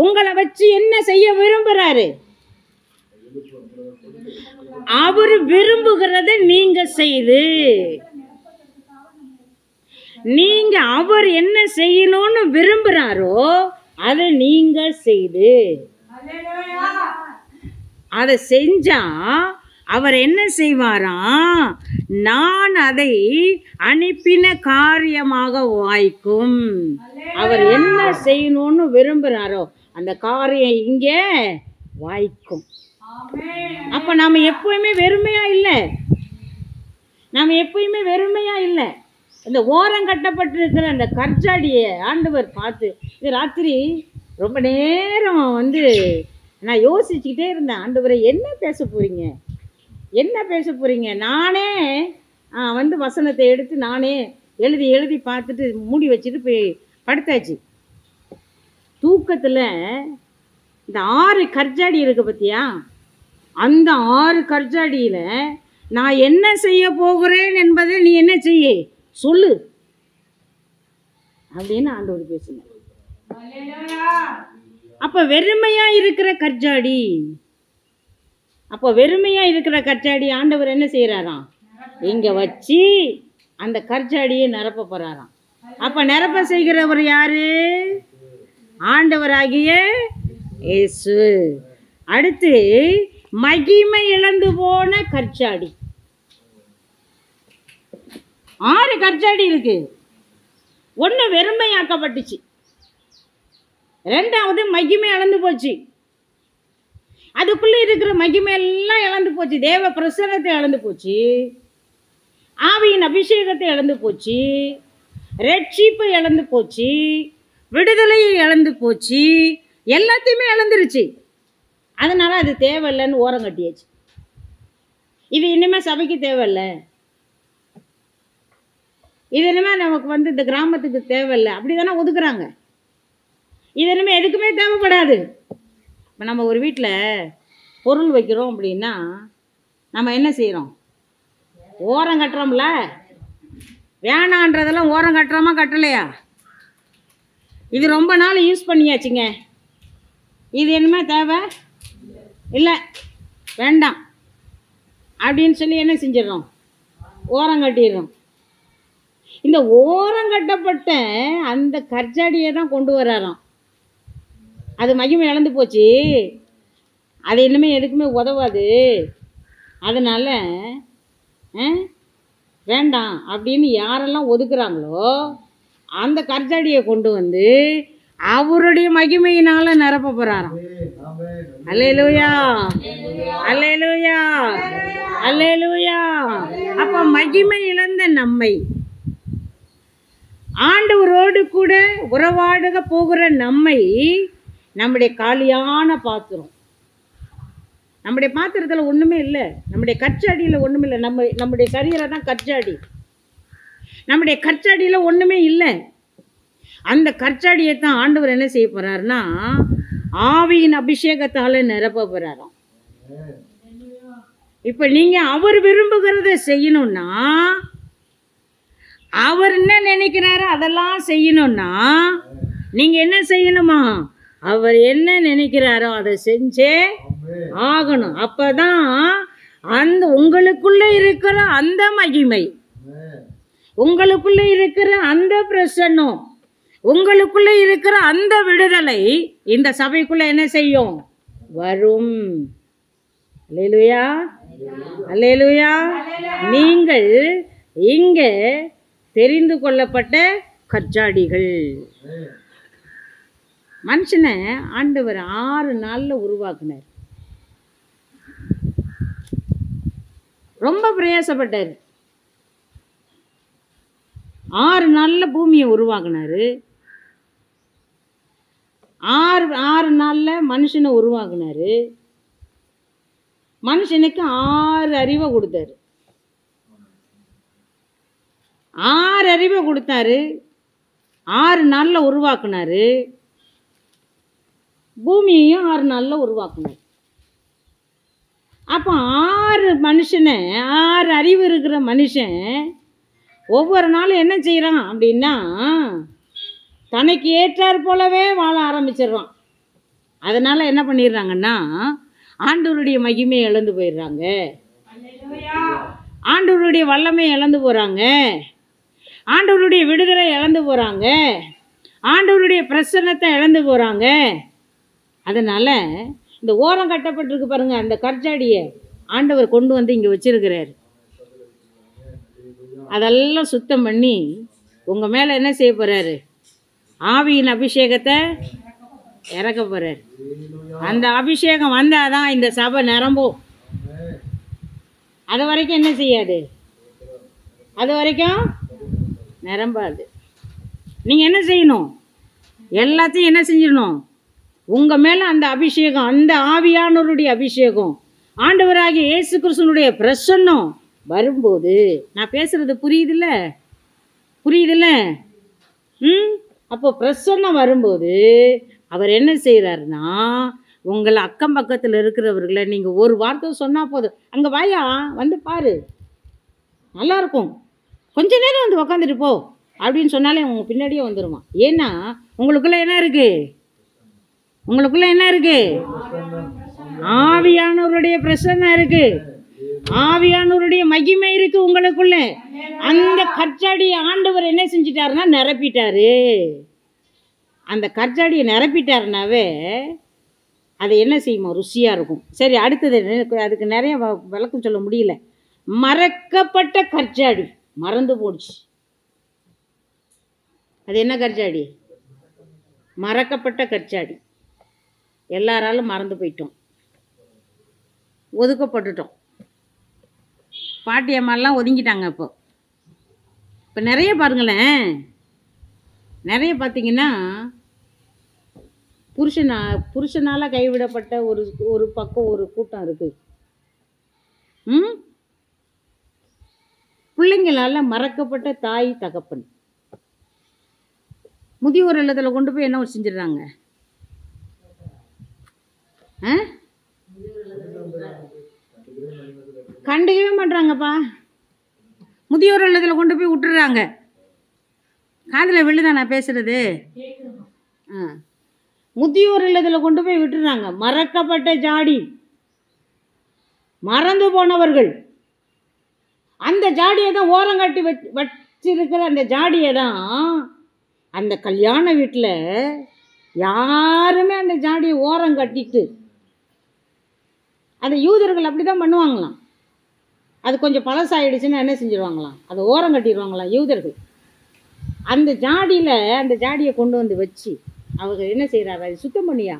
உங்களை வச்சு என்ன செய்ய விரும்புகிறாரு? அவர் விரும்புகிறத நீங்க செய்து, நீங்க அவர் என்ன செய்யணும்னு விரும்புறாரோ அதை நீங்க செய்து, அதை செஞ்சா அவர் என்ன செய்வாராம்? நான் அதை அனுப்பின காரியமாக வாய்க்கும். அவர் என்ன செய்யணும்னு விரும்புறாரோ அந்த காரியம் இங்கே வாய்க்கும். அப்ப நாம எப்பவுமே வெறுமையா இல்லை, நாம எப்பயுமே வெறுமையா இல்லை. இந்த ஓரம் கட்டப்பட்டிருக்கிற அந்த கற்சாடியை ஆண்டவர் பார்த்து, இது ராத்திரி ரொம்ப நேரம் நான் யோசிச்சுக்கிட்டே இருந்தேன், ஆண்டவரை என்ன பேச போறீங்க, என்ன பேச போறீங்க? நானே வசனத்தை எடுத்து நானே எழுதி எழுதி பார்த்துட்டு மூடி வச்சுட்டு போய் படுத்தாச்சு. தூக்கத்தில் இந்த 6 கற்சாடி இருக்கு பார்த்தியா, அந்த 6 கற்சாடியில் நான் என்ன செய்ய போகிறேன் என்பதை நீ என்ன செய்ய சொல்லு அப்படின்னு ஆண்டவர் பேசினார். அப்போ வெறுமையா இருக்கிற கற்சாடி, அப்போ வெறுமையா இருக்கிற கற்சாடி ஆண்டவர் என்ன செய்யறாராம்? இங்க வச்சு அந்த கற்சாடியை நிரப்ப போறாராம். அப்ப நிரப்ப செய்கிறவர் யாரு? ஆண்டவராகிய இயேசு. அடுத்து மகிமை இழந்து போன கற்சாடி. 6 கற்சாடி இருக்கு. ஒன்று வெறுமையாக்கப்பட்டுச்சு, 2வது மகிமை இழந்து போச்சு. அதுக்குள்ளே இருக்கிற மகிமை எல்லாம் இழந்து போச்சு. தேவ பிரசன்னத்தை இழந்து போச்சு, ஆவியின் அபிஷேகத்தை இழந்து போச்சு, ரட்சிப்பை இழந்து போச்சு, விடுதலையை இழந்து போச்சு, எல்லாத்தையுமே இழந்துருச்சு. அதனால அது தேவையில்லைன்னு ஓரம் கட்டியாச்சு. இது இனிமேல் சபைக்கு தேவையில்லை, இது இனிமேல் நமக்கு இந்த கிராமத்துக்கு தேவையில்லை அப்படி தானே ஒதுக்குறாங்க. இது இனிமேல் எதுக்குமே தேவைப்படாது. இப்போ நம்ம ஒரு வீட்டில் பொருள் வைக்கிறோம் அப்படின்னா நம்ம என்ன செய்கிறோம்? ஓரம் கட்டுறோம்ல. வேணான்றதெல்லாம் ஓரம் கட்டுறோமா கட்டலையா? இது ரொம்ப நாள் யூஸ் பண்ணியாச்சுங்க, இது இனிமேல் தேவை இல்லை, வேண்டாம் அப்படின்னு சொல்லி என்ன செஞ்சிடறோம்? ஓரம் கட்டிடுறோம். இந்த ஓரம் கட்டப்பட்ட அந்த கற்சாடியை தான் கொண்டு வராராம். அது மகிமை இழந்து போச்சு, அது இன்னுமே எதுக்குமே உதவாது, அதனால் வேண்டாம் அப்படின்னு யாரெல்லாம் ஒதுக்குறாங்களோ அந்த கற்சாடியை கொண்டு வந்து அவருடைய மகிமையினால் நிரப்ப போகிறாராம். அல்லேலூயா, அல்லேலூயா, அல்லேலூயா. அப்போ மகிமை இழந்த நம்மை, ஆண்டவரோடு கூட உறவாடுக போகிற நம்மை, நம்முடைய காலியான பாத்திரம், நம்முடைய பாத்திரத்தில் ஒன்றுமே இல்லை, நம்முடைய கற்சாடியில் ஒன்றுமே இல்லை. நம்முடைய சரீரம் தான் கற்சாடி, நம்முடைய கற்சாடியில் ஒன்றுமே இல்லை. அந்த கற்சாடியை தான் ஆண்டவர் என்ன செய்ய போகிறாருன்னா ஆவியின் அபிஷேகத்தால் நிரப்ப போகிறாராம். இப்போ நீங்கள் அவர் விரும்புகிறத செய்யணும்னா, அவர் என்ன நினைக்கிறாரோ அதெல்லாம் செய்யணும்னா நீங்கள் என்ன செய்யணுமா? அவர் என்ன நினைக்கிறாரோ அதை செஞ்சே ஆகணும். அப்பதான் அந்த உங்களுக்குள்ள இருக்கிற அந்த மகிமை, உங்களுக்குள்ள இருக்கிற அந்த பிரசன்னம், உங்களுக்குள்ள இருக்கிற அந்த விடுதலை இந்த சபைக்குள்ள என்ன செய்யும்? வரும். அல்லேலூயா, அல்லேலூயா. நீங்கள் இங்கே தெரிந்து கொள்ளப்பட்ட கற்சாடிகள். மனுஷனை ஆண்டவர் 6 நாள்ல உருவாக்குனார். ரொம்ப பிரயாசப்பட்டார். 6 நாள்ல பூமியை உருவாக்குனாரு. 6 நாள்ல மனுஷனை உருவாக்குனாரு. மனுஷனுக்கு 6 அறிவை கொடுத்தாரு. 6 அறிவை கொடுத்தாரு. 6 நாள்ல உருவாக்குனாரு. பூமியையும் 6 நாள்ல உருவாக்குனாரு. அப்போ 6 மனுஷனை, 6 அறிவு இருக்கிற மனுஷன் ஒவ்வொரு நாளும் என்ன செய்கிறான் அப்படின்னா, தனக்கு ஏற்றார் போலவே வாழ ஆரம்பிச்சிடுறான். அதனால் என்ன பண்ணிடுறாங்கன்னா, ஆண்டவருடைய மகிமையை இழந்து போயிடுறாங்க, ஆண்டவருடைய வல்லமை இழந்து போகிறாங்க, ஆண்டவருடைய விடுதலை இழந்து போகிறாங்க, ஆண்டவருடைய பிரசன்னத்தை இழந்து போகிறாங்க. அதனால் இந்த ஓரம் கட்டப்பட்டிருக்கு பாருங்க, அந்த கற்சாடியை ஆண்டவர் கொண்டு வந்து இங்கே வச்சிருக்கிறார். அதெல்லாம் சுத்தம் பண்ணி உங்கள் மேலே என்ன செய்ய போகிறாரு? ஆவியின் அபிஷேகத்தை இறக்க போகிறார். அந்த அபிஷேகம் வந்தால் தான் இந்த சபை நிரம்பும். அது வரைக்கும் என்ன செய்யாது? அது வரைக்கும் நிரம்பாது. நீங்கள் என்ன செய்யணும்? எல்லாத்தையும் என்ன செஞ்சிடணும்? உங்கள் மேலே அந்த அபிஷேகம், அந்த ஆவியானவருடைய அபிஷேகம், ஆண்டவராகிய இயேசு கிறிஸ்துவினுடைய பிரசன்னம் வரும்போது, நான் பேசுகிறது புரியுதில்ல? புரியுதில்ல? அப்போ பிரசன்னம் வரும்போது அவர் என்ன செய்கிறாருன்னா, உங்களை அக்கம் பக்கத்தில் இருக்கிறவர்களை நீங்கள் ஒரு வார்த்தை சொன்னால் போதும், அங்கே வாயா வந்து பாரு, நல்லாயிருக்கும், கொஞ்ச நேரம் வந்து உக்காந்துட்டு போ அப்படின்னு சொன்னாலே உங்கள் பின்னாடியே வந்துடுமா. ஏன்னா உங்களுக்குள்ளே என்ன இருக்குது? உங்களுக்குள்ளே என்ன இருக்குது? ஆவியானவருடைய பிரசன்னம் இருக்குது, ஆவியானவருடைய மகிமை இருக்குது உங்களுக்குள்ளே. அந்த கற்சாடியை ஆண்டவர் என்ன செஞ்சிட்டாருன்னா நிரப்பிட்டாரு. அந்த கற்சாடியை நிரப்பிட்டாருனாவே அது என்ன செய்யுமா? ருசியாக இருக்கும். சரி, அடுத்தது அதுக்கு நிறைய விளக்கம் சொல்ல முடியல. மறக்கப்பட்ட கற்சாடி மறந்து போச்சு. அது என்ன கற்சாடி? மறக்கப்பட்ட கற்சாடி. எல்லாராலும் மறந்து போயிட்டோம், ஒதுக்கப்பட்டுட்டோம். பாட்டியம்மாலாம் ஒதுங்கிட்டாங்க. இப்போ நிறைய பாருங்களேன், நிறைய பார்த்தீங்கன்னா புருஷனால் கைவிடப்பட்ட ஒரு பக்கம் ஒரு கூட்டம் இருக்குது. பிள்ளைங்களால் மறக்கப்பட்ட தாய் தகப்பன். முதியோர் இல்லத்தில் கொண்டு போய் என்ன செஞ்சிடறாங்க? கண்டுக்கவே மாட்டாங்கப்பா. முதியோர் இல்லத்தில் கொண்டு போய் விட்டுறாங்க. காதில் விழுதான் நான் பேசுறது? முதியோர் இல்லத்தில் கொண்டு போய் விட்டுறாங்க. மறக்கப்பட்ட ஜாடி, மறந்து போனவர்கள். அந்த ஜாடியை தான் ஓரங்கட்டி வச்சிருக்கிற அந்த ஜாடியை தான் அந்த கல்யாண வீட்டில் யாருமே அந்த ஜாடியை ஓரம் கட்டிட்டு, அந்த யூதர்கள் அப்படி தான் பண்ணுவாங்களாம். அது கொஞ்சம் பழசாயிடுச்சுன்னா என்ன செஞ்சிருவாங்களாம்? அதை ஓரம் கட்டிடுவாங்களாம் யூதர்கள். அந்த ஜாடியில் அந்த ஜாடியை கொண்டு வந்து வச்சு அவங்க என்ன செய்கிறாரு? அது சுத்தம் பண்ணியா?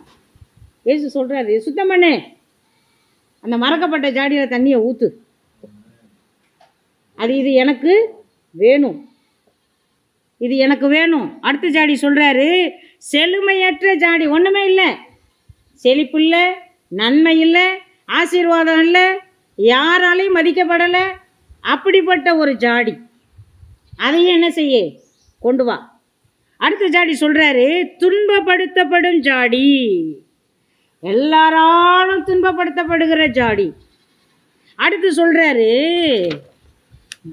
ஏசு சொல்கிறாரு, சுத்தம் பண்ணு, அந்த மறக்கப்பட்ட ஜாடியில் தண்ணியை ஊற்று, இது எனக்கு வேணும், இது எனக்கு வேணும். அடுத்த ஜாடி சொல்கிறாரு, செழுமையற்ற ஜாடி, ஒன்றுமே இல்லை, செழிப்பு இல்லை, நன்மை இல்லை, ஆசீர்வாதம் இல்லை, யாராலையும் மதிக்கப்படலை, அப்படிப்பட்ட ஒரு ஜாடி, அதையும் என்ன செய்ய? கொண்டு வா. அடுத்த ஜாடி சொல்கிறாரு, துன்பப்படுத்தப்படும் ஜாடி, எல்லாராலும் துன்பப்படுத்தப்படுகிற ஜாடி. அடுத்து சொல்கிறாரு,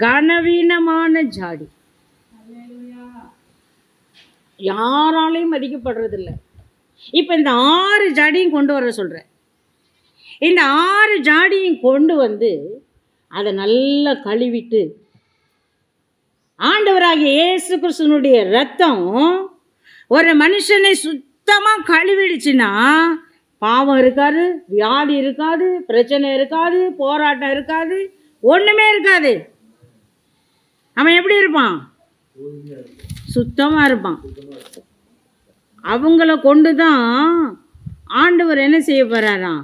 கனவீனமான ஜாடி, யாராலையும் மதிக்கப்படுறதில்லை. இப்போ இந்த 6 ஜாடியும் கொண்டு வர சொல்கிறேன். இந்த 6 ஜாடியும் கொண்டு வந்து அதை நல்லா கழுவிட்டு, ஆண்டவராகிய இயேசு கிறிஸ்துவினுடைய ரத்தம் ஒரு மனுஷனை சுத்தமாக கழுவிடுச்சுன்னா பாவம் இருக்காது, வியாதி இருக்காது, பிரச்சனை இருக்காது, போராட்டம் இருக்காது, ஒன்றுமே இருக்காது. அவன் எப்படி இருப்பான்? சுத்தமாக இருப்பான். அவங்கள கொண்டு தான் ஆண்டவர் என்ன செய்ய போகிறாராம்?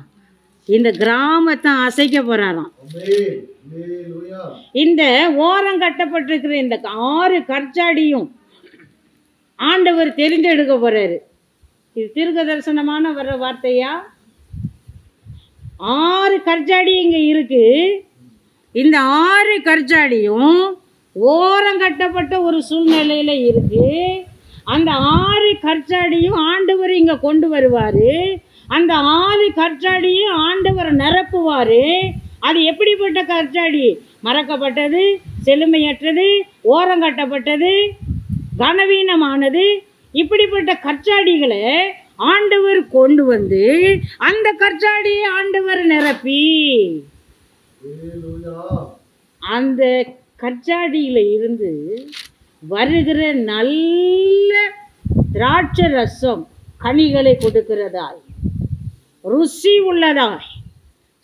இந்த கிராமத்தை அசைக்க போகிறாராம். இந்த ஓரம் கட்டப்பட்டிருக்கிற இந்த 6 கற்சாடியும் ஆண்டவர் தெரிந்தெடுக்க போகிறாரு. இது தீர்க்க தரிசனமான வர்ற வார்த்தையா? 6 கற்சாடி இங்கே இருக்கு. இந்த 6 கற்சாடியும் ஓரம் கட்டப்பட்ட ஒரு சூழ்நிலையில் இருக்கு. அந்த 6 கற்சாடியும் ஆண்டவர் இங்கே கொண்டு வருவார். அந்த 6 கற்சாடியும் ஆண்டவர் நிரப்புவார். அது எப்படிப்பட்ட கற்சாடி? மறக்கப்பட்டது, செழுமையற்றது, ஓரம் கட்டப்பட்டது, கனவீனமானது, இப்படிப்பட்ட கற்சாடிகளை ஆண்டவர் கொண்டு வந்து அந்த கற்சாடியை ஆண்டவர் நிரப்பி அந்த கற்சாடியில இருந்து வருகிற நல்ல திராட்சை ரசம் கனிகளை கொடுக்கிறதாய், ருசி உள்ளதாய்,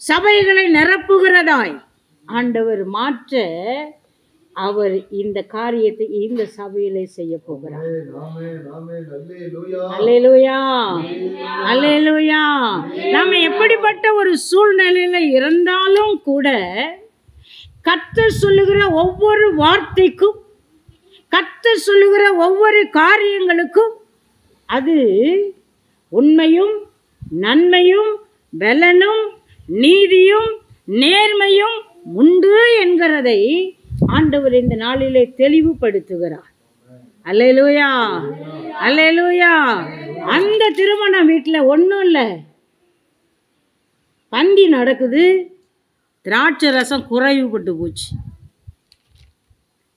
சபைகளை நிரப்புகிறதாய் ஆண்டவர் மாற்ற அவர் இந்த காரியத்தை இந்த சபையிலே செய்ய போகிறார். அல்லேலூயா, அல்லேலூயா. நாம எப்படிப்பட்ட ஒரு சூழ்நிலையில இருந்தாலும் கூட கர்த்தர் சொல்லுகிற ஒவ்வொரு வார்த்தைக்கும், கர்த்தர் சொல்லுகிற ஒவ்வொரு காரியங்களுக்கும் அது உண்மையும் நன்மையும் பலனும் நீதியும் நேர்மையும் உண்டு என்கிறதை ஆண்டவர் இந்த நாளிலே தெளிவுபடுத்துகிறார். அல்லேலூயா, அல்லேலூயா. அந்த திருமண வீட்டில் ஒன்றும் இல்லை, பந்தி நடக்குது, திராட்சை ரசம் குறைவுபட்டு போச்சு.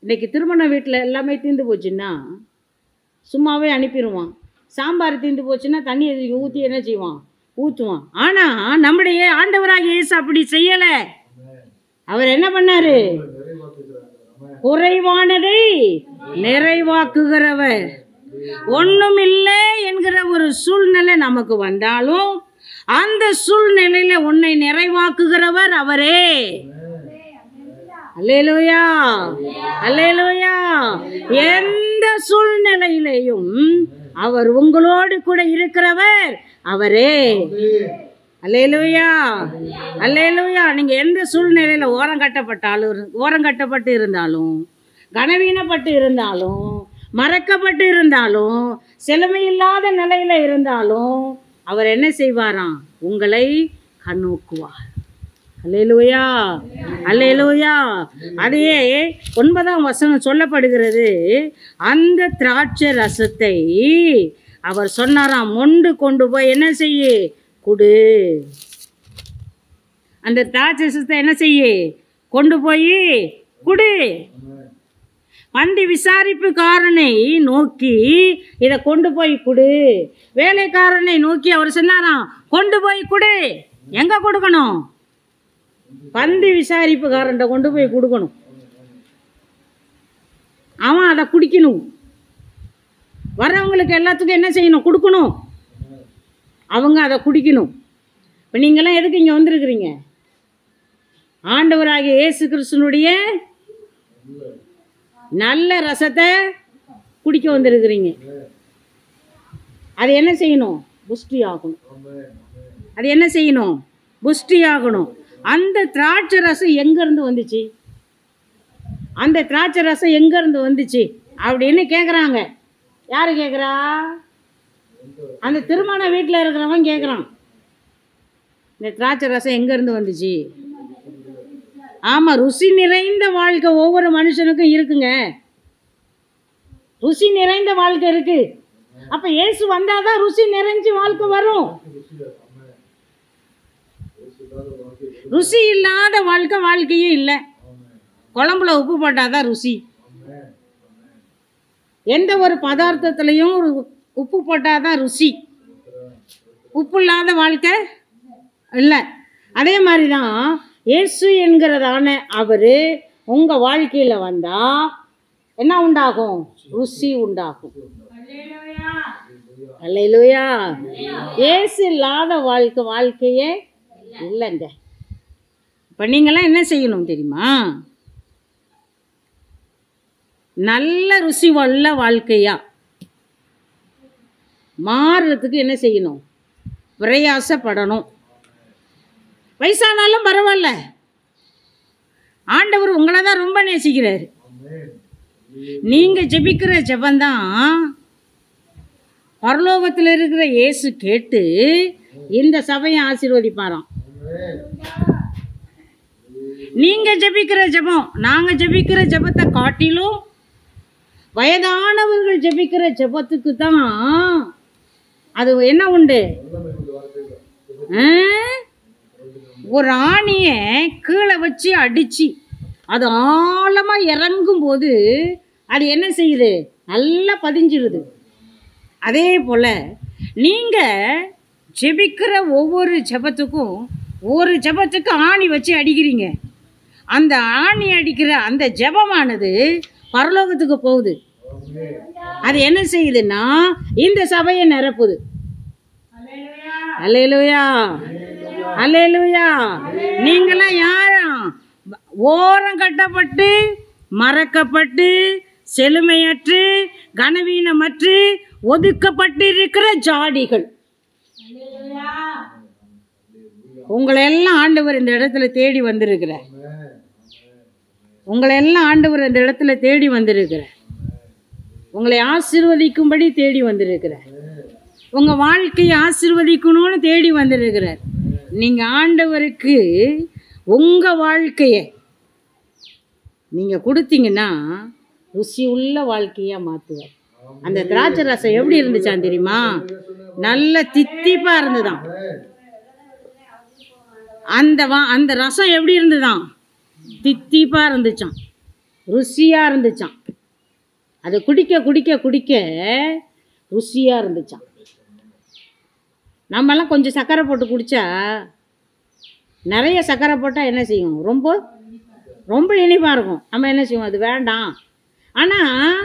இன்னைக்கு திருமண வீட்டில் எல்லாமே தீர்ந்து போச்சுன்னா சும்மாவே அனுப்பிடுவான். சாம்பார் தீர்ந்து போச்சுன்னா தண்ணி ஊற்றி என்ன செய்வான்? ஊற்றுவான். ஆனால் நம்முடைய ஆண்டவராகிய இயேசு அப்படி செய்யலை. அவர் என்ன பண்ணாரு? குறைவானதை நிறைவாக்குகிறவர். ஒன்றும் இல்லை என்கிற ஒரு சூழ்நிலை நமக்கு வந்தாலும் அந்த சூழ்நிலையில உன்னை நிறைவாக்குகிறவர் அவரே. அல்லேலூயா, அல்லேலூயா. எந்த சூழ்நிலையிலையும் அவர் உங்களோடு கூட இருக்கிறவர் அவரே. அல்லேலூயா, அல்லேலூயா. நீங்கள் எந்த சூழ்நிலையில் ஓரங்கட்டப்பட்டு இருந்தாலும், கனவீனப்பட்டு இருந்தாலும், மறக்கப்பட்டு இருந்தாலும், செழுமையில்லாத நிலையில் இருந்தாலும் அவர் என்ன செய்வாராம்? உங்களை கண்ணோக்குவார். அல்லேலூயா, அல்லேலூயா. அதையே 9ஆம் வசனம் சொல்லப்படுகிறது. அந்த திராட்சை ரசத்தை அவர் சொன்னாராம், மொண்டு கொண்டு போய் என்ன செய்ய? குடு. அந்த திராட்சை ரசத்தை என்ன செய்ய? கொண்டு போய் குடு. பந்தி விசாரிப்புக்காரனை நோக்கி இதை கொண்டு போய் குடு. வேலைக்காரனை நோக்கி அவர் சொன்னாராம், கொண்டு போய் குடு. எங்க கொடுக்கணும்? பந்தி விசாரிப்புக்காரன்ட்ட கொண்டு போய் கொடுக்கணும். அவன் அதை குடிக்கணும். வர்றவங்களுக்கு எல்லாத்துக்கும் என்ன செய்யணும்? கொடுக்கணும். அவங்க அதை குடிக்கணும். இப்போ நீங்களாம் எதுக்கு இங்கே வந்திருக்கிறீங்க? ஆண்டவராகிய இயேசு கிறிஸ்துனுடைய நல்ல ரசத்தை குடிக்க வந்திருக்கிறீங்க. அது என்ன செய்யணும்? புஷ்டி ஆகணும். அது என்ன செய்யணும்? புஷ்டி ஆகணும். அந்த திராட்சை ரசம் எங்கேருந்து வந்துச்சு? அந்த திராட்சை ரசம் எங்கேருந்து வந்துச்சு அப்படின்னு கேட்குறாங்க. யார் கேட்குறா? அந்த திருமண வீட்டில் இருக்கிறவன் கேட்குறான், இந்த திராட்சை ரசம் எங்கேருந்து வந்துச்சு? ஆமாம், ருசி நிறைந்த வாழ்க்கை ஒவ்வொரு மனுஷனுக்கும் இருக்குங்க. ருசி நிறைந்த வாழ்க்கை இருக்கு. அப்போ இயேசு வந்தால் தான் ருசி நிறைஞ்சு வாழ்க்கை வரும். ருசி இல்லாத வாழ்க்கை வாழ்க்கையே இல்லை. குழம்புல உப்பு போட்டால் தான் ருசி. எந்த ஒரு பதார்த்தத்துலேயும் உப்பு போட்டால் தான் ருசி. உப்பு இல்லாத வாழ்க்கை இல்லை. அதே மாதிரி தான் இயேசு என்கிறதான அவர் உங்கள் வாழ்க்கையில் வந்தால் என்ன உண்டாகும்? ருசி உண்டாகும். அல்லேலூயா. இயேசு இல்லாத வாழ்க்கையே இல்லைங்க. இப்போ நீங்களாம் என்ன செய்யணும் தெரியுமா? நல்ல ருசி உள்ள வாழ்க்கையா மாறுறதுக்கு என்ன செய்யணும்? பிரயாசப்படணும். வயசானாலும் பரவாயில்ல, ஆண்டவர் உங்களை தான் ரொம்ப நேசிக்கிறாரு. நீங்கள் ஜெபிக்கிற ஜெபந்தான் பரலோகத்தில் இருக்கிற இயேசு கேட்டு இந்த சபையை ஆசீர்வதிப்பாராம். நீங்கள் ஜெபிக்கிற ஜெபம், நாங்கள் ஜெபிக்கிற ஜெபத்தை காட்டிலும் வயதானவர்கள் ஜெபிக்கிற ஜெபத்துக்கு தான் அது என்ன உண்டு? ஒரு ஆணியை கீழே வச்சு அடித்து அது ஆழமாக இறங்கும்போது அது என்ன செய்யுது? நல்லா பதிஞ்சிடுது. அதே போல் நீங்கள் ஜெபிக்கிற ஒவ்வொரு ஜெபத்துக்கும் ஒரு ஜெபத்துக்கு ஆணி வச்சு அடிக்கிறீங்க. அந்த ஆணி அடிக்கிற அந்த ஜெபமானது பரலோகத்துக்கு போகுது. அது என்ன செய்யுதுன்னா இந்த சபையை நிரப்புது. அல்லேலூயா, அல்லேலூயா. நீங்களாம் யாரும் ஓரம் கட்டப்பட்டு மறக்கப்பட்டு செழுமையற்று கனவீனமற்று ஒதுக்கப்பட்டு இருக்கிற ஜாடிகள். உங்களை எல்லாம் ஆண்டவர் இந்த இடத்துல தேடி வந்திருக்கிறார். உங்களை எல்லாம் ஆண்டவர் இந்த இடத்துல தேடி வந்திருக்கிறார். உங்களை ஆசீர்வதிக்கும்படி தேடி வந்திருக்கிறார். உங்கள் வாழ்க்கையை ஆசீர்வதிக்கணும்னு தேடி வந்திருக்கிறார். நீங்கள் ஆண்டவருக்கு உங்கள் வாழ்க்கையை நீங்கள் கொடுத்தீங்கன்னா ருசி உள்ள வாழ்க்கையாக மாற்றுவார். அந்த திராட்சை ரசம் எப்படி இருந்துச்சான் தெரியுமா? நல்ல தித்திப்பாக இருந்துதான். அந்த ரசம் எப்படி இருந்துதான்? தித்திப்பாக இருந்துச்சான், ருசியாக இருந்துச்சான். அதை குடிக்க குடிக்க குடிக்க ருசியாக இருந்துச்சான். நம்மெல்லாம் கொஞ்சம் சர்க்கரை போட்டு குடித்தா, நிறைய சர்க்கரை போட்டால் என்ன செய்யும்? ரொம்ப ரொம்ப இனிப்பாக இருக்கும். நம்ம என்ன செய்வோம்? அது வேண்டாம். ஆனால்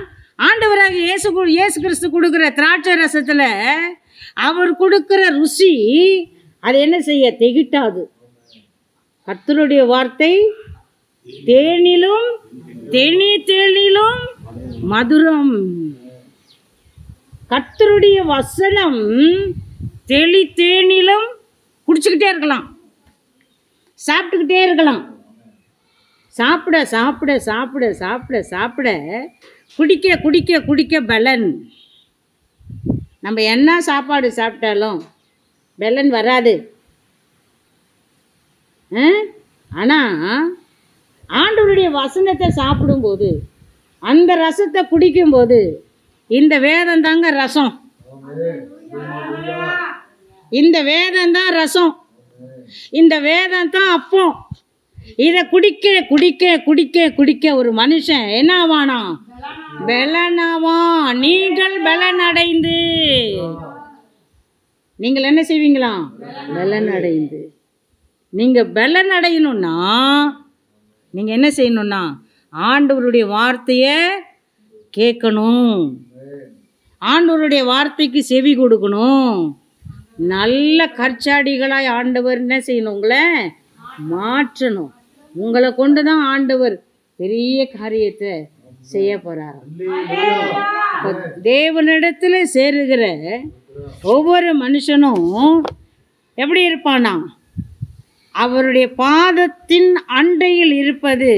ஆண்டவராக இயேசு கிறிஸ்து கொடுக்குற திராட்சை ரசத்தில் அவர் கொடுக்குற ருசி அது என்ன செய்ய? திகிட்டாது. கர்த்தருடைய வார்த்தை தேனிலும் தேனிலும் மதுரம். கர்த்தருடைய வசனம் தேனிலும் குடிச்சுக்கிட்டே இருக்கலாம், சாப்பிட்டுக்கிட்டே இருக்கலாம். சாப்பிட சாப்பிட சாப்பிட சாப்பிட சாப்பிட குடிக்க குடிக்க குடிக்க பலன். நம்ம என்ன சாப்பாடு சாப்பிட்டாலும் பலன் வராது. ஆனால் ஆண்டவருடைய வசனத்தை சாப்பிடும்போது, அந்த ரசத்தை குடிக்கும்போது, இந்த வேதம் தாங்க ரசம். இந்த வேதம் தான் ரசம், இந்த வேதம் தான் அப்பம். இதை குடிக்க குடிக்க குடிக்க குடிக்க ஒரு மனுஷன் என்ன ஆவானா? பலனாவான். நீங்கள் பலன் அடைந்து, நீங்கள் என்ன செய்வீங்களா? பலன் அடைந்து. நீங்கள் பலன் அடையணும்னா நீங்கள் என்ன செய்யணும்னா ஆண்டவருடைய வார்த்தையை கேட்கணும், ஆண்டவருடைய வார்த்தைக்கு செவி கொடுக்கணும். நல்ல கற்சாடிகளாய் ஆண்டவர் என்ன செய்யணும்? உங்களை மாற்றணும். உங்களை கொண்டு தான் ஆண்டவர் பெரிய காரியத்தை செய்ய போகிறார். தேவனிடத்தில் சேருகிற ஒவ்வொரு மனுஷனும் எப்படி இருப்பானா? அவருடைய பாதத்தின் அண்டையில் இருப்பது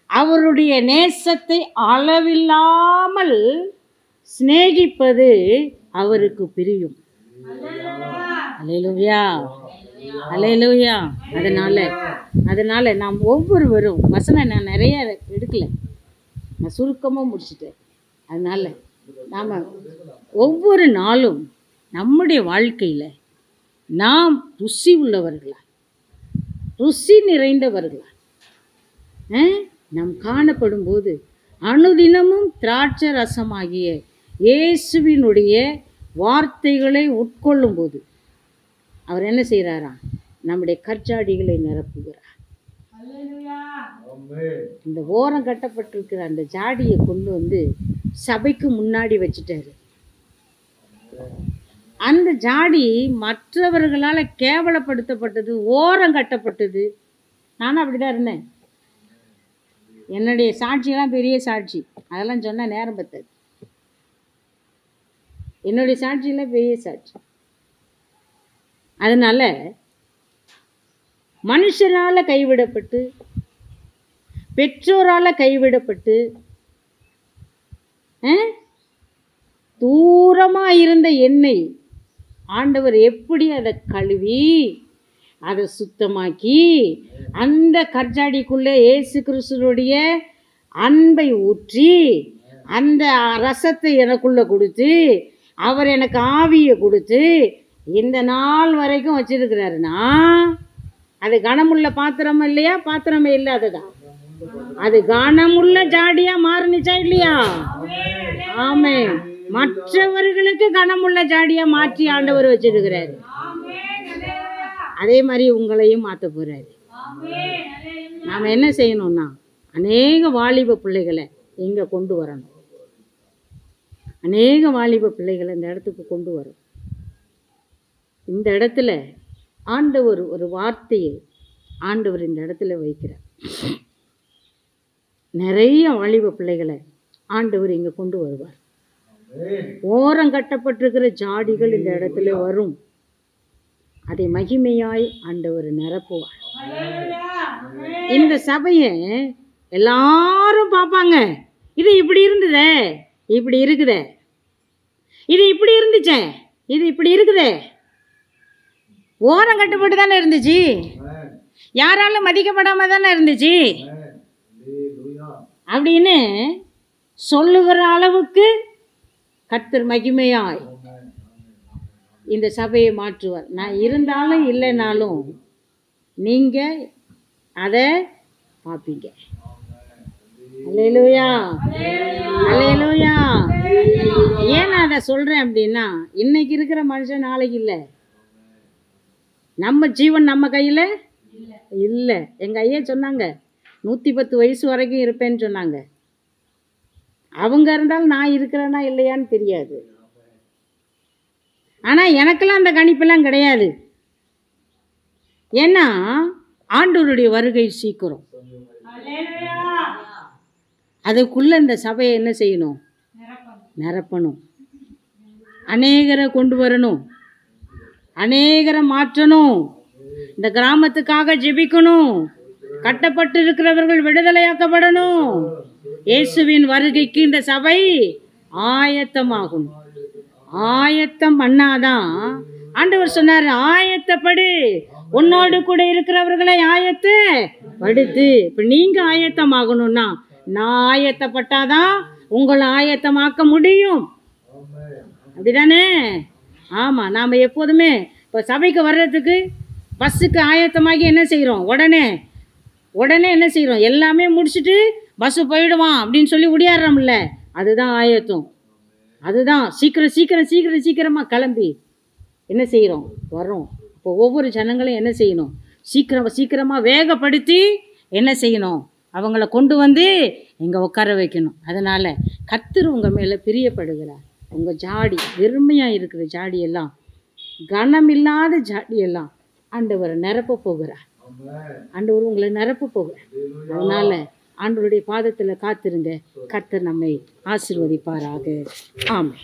அவருடைய நேசத்தை அளவில்லாமல் சிநேகிப்பது அவருக்கு பிரியும். அல்லேலூயா, அல்லேலூயா. அதனால் நாம் ஒவ்வொருவரும் வசனம் நான் நிறைய எடுக்கலை, நான் சுருக்கமாக முடிச்சிட்டேன். அதனால் நாம் ஒவ்வொரு நாளும் நம்முடைய வாழ்க்கையில் நாம் ருசி உள்ளவர்களா, ருசி நிறைந்தவர்களா நாம் காணப்படும் போது அனுதினமும் திராட்சை ரசமாகிய இயேசுவினுடைய வார்த்தைகளை உட்கொள்ளும் போது அவர் என்ன செய்கிறாரா? நம்முடைய கற்சாடிகளை நிரப்புகிறார். இந்த ஓரம் கட்டப்பட்டிருக்கிற அந்த ஜாடியை கொண்டு வந்து சபைக்கு முன்னாடி வச்சுட்டாரு. அந்த ஜாடி மற்றவர்களால் கேவலப்படுத்தப்பட்டது, ஓரம் கட்டப்பட்டது. நானும் அப்படி தான் இருந்தேன். என்னுடைய சாட்சியெல்லாம் பெரிய சாட்சி, அதெல்லாம் சொன்னால் நேரம் பத்தாது. என்னுடைய சாட்சியெல்லாம் பெரிய சாட்சி. அதனால மனுஷரால் கைவிடப்பட்டு, பெற்றோரால் கைவிடப்பட்டு, தூரமாக இருந்த என்னை ஆண்டவர் எப்படி அதை கழுவி அதை சுத்தமாக்கி அந்த கற்ஜாடிக்குள்ளே இயேசு கிறிஸ்துவுடைய அன்பை ஊற்றி அந்த ரசத்தை எனக்குள்ளே கொடுத்து அவர் எனக்கு ஆவியை கொடுத்து இந்த நாள் வரைக்கும் வச்சிருக்கிறாருன்னா அது கனமுள்ள பாத்திரம் இல்லையா? பாத்திரமே இல்லாததா? அது கனமுள்ள ஜாடியா மாறுனுச்சா இல்லையா? ஆமே. மற்றவர்களுக்கு கனமுள்ள ஜாடியா மாற்றி ஆண்டவர் வச்சிருக்கிறாரு. அதே மாதிரி உங்களையும் மாற்ற போறாரு. நாம் என்ன செய்யணும்னா அநேக வாலிப பிள்ளைகளை இங்கே கொண்டு வரணும். அநேக வாலிப பிள்ளைகளை இந்த இடத்துக்கு கொண்டு வரும். இந்த இடத்துல ஆண்டவர் ஒரு வார்த்தையை ஆண்டவர் இந்த இடத்துல வைக்கிறார். நிறைய வாலிப பிள்ளைகளை ஆண்டவர் இங்கே கொண்டு வருவார். ஓரம் கட்டப்பட்டிருக்கிற ஜாடிகள் இந்த இடத்துல வரும். அதை மகிமையாய் ஆண்டவர் நிரப்புவார். இந்த சபையை எல்லாரும் பார்ப்பாங்க. இது இப்படி இருந்ததே, இப்படி இருக்குதே, இது இப்படி இருந்துச்சே, இது இப்படி இருக்குதே. ஓரம் கட்டப்பட்டு தானே இருந்துச்சு, யாராலும் மதிக்கப்படாம தானே இருந்துச்சு அப்படின்னு சொல்லுகிற அளவுக்கு கர்த்தர் மகிமையாய் இந்த சபையை மாற்றுவார். நான் இருந்தாலும் இல்லைனாலும் நீங்கள் அதை பார்ப்பீங்க. அல்லேலூயா, அல்லேலூயா. ஏன் நான் அதை சொல்கிறேன் அப்படின்னா, இன்னைக்கு இருக்கிற மனுஷன் நாளைக்கு இல்லை. நம்ம ஜீவன் நம்ம கையில் இல்லை. எங்கள் ஐயா சொன்னாங்க 110 வயசு வரைக்கும் இருப்பேன்னு சொன்னாங்க. அவங்க இருந்தாலும் நான் இருக்கிறேன்னா இல்லையான்னு தெரியாது. ஆனால் எனக்கெல்லாம் அந்த கணிப்பெல்லாம் கிடையாது. ஏன்னா ஆண்டவருடைய வருகை சீக்கிரம். அதுக்குள்ளே இந்த சபையை என்ன செய்யணும்? நிரப்பணும். அநேகரை கொண்டு வரணும், அநேகரை மாற்றணும். இந்த கிராமத்துக்காக ஜெபிக்கணும். கட்டப்பட்டு இருக்கிறவர்கள் விடுதலையாக்கப்படணும். இயேசுவின் வருகைக்கு இந்த சபை ஆயத்தமாகும். ஆயத்தம் பண்ணாதான் ஆண்டவர் சொன்னார், ஆயத்தப்படு, உன்னோடு கூட இருக்கிறவர்களை ஆயத்தப்படுத்து. இப்போ நீங்கள் ஆயத்தமாகணும்னா நான் ஆயத்தப்பட்டாதான் உங்களை ஆயத்தமாக்க முடியும். அப்படிதானே? ஆமாம். நாம் எப்போதுமே இப்போ சபைக்கு வர்றதுக்கு பஸ்ஸுக்கு ஆயத்தமாகி என்ன செய்கிறோம்? உடனே என்ன செய்கிறோம்? எல்லாமே முடிச்சுட்டு பஸ்ஸு போயிடுவான் அப்படின்னு சொல்லி ஓடியாடுறோம்ல, அதுதான் ஆயத்தம். அதுதான் சீக்கிரமாக கிளம்பி என்ன செய்கிறோம்? வரோம். இப்போ ஒவ்வொரு ஜனங்களையும் என்ன செய்யணும்? சீக்கிரமாக வேகப்படுத்தி என்ன செய்யணும்? அவங்கள கொண்டு வந்து இங்கே உட்கார வைக்கணும். அதனால் கர்த்தர் உங்கள் மேலே பிரியப்படுகிறார். உங்கள் ஜாடி வெறுமையாக இருக்கிற ஜாடியெல்லாம், கனமில்லாத ஜாடியெல்லாம் ஆண்டவர் நிரப்ப போகிறார். ஆண்டவர் உங்களை நிரப்ப போகிறார். அதனால் ஆண்டவருடைய பாதத்தில் காத்திருங்க. கர்த்தர் நம்மை ஆசீர்வதிப்பாராக. ஆமென்.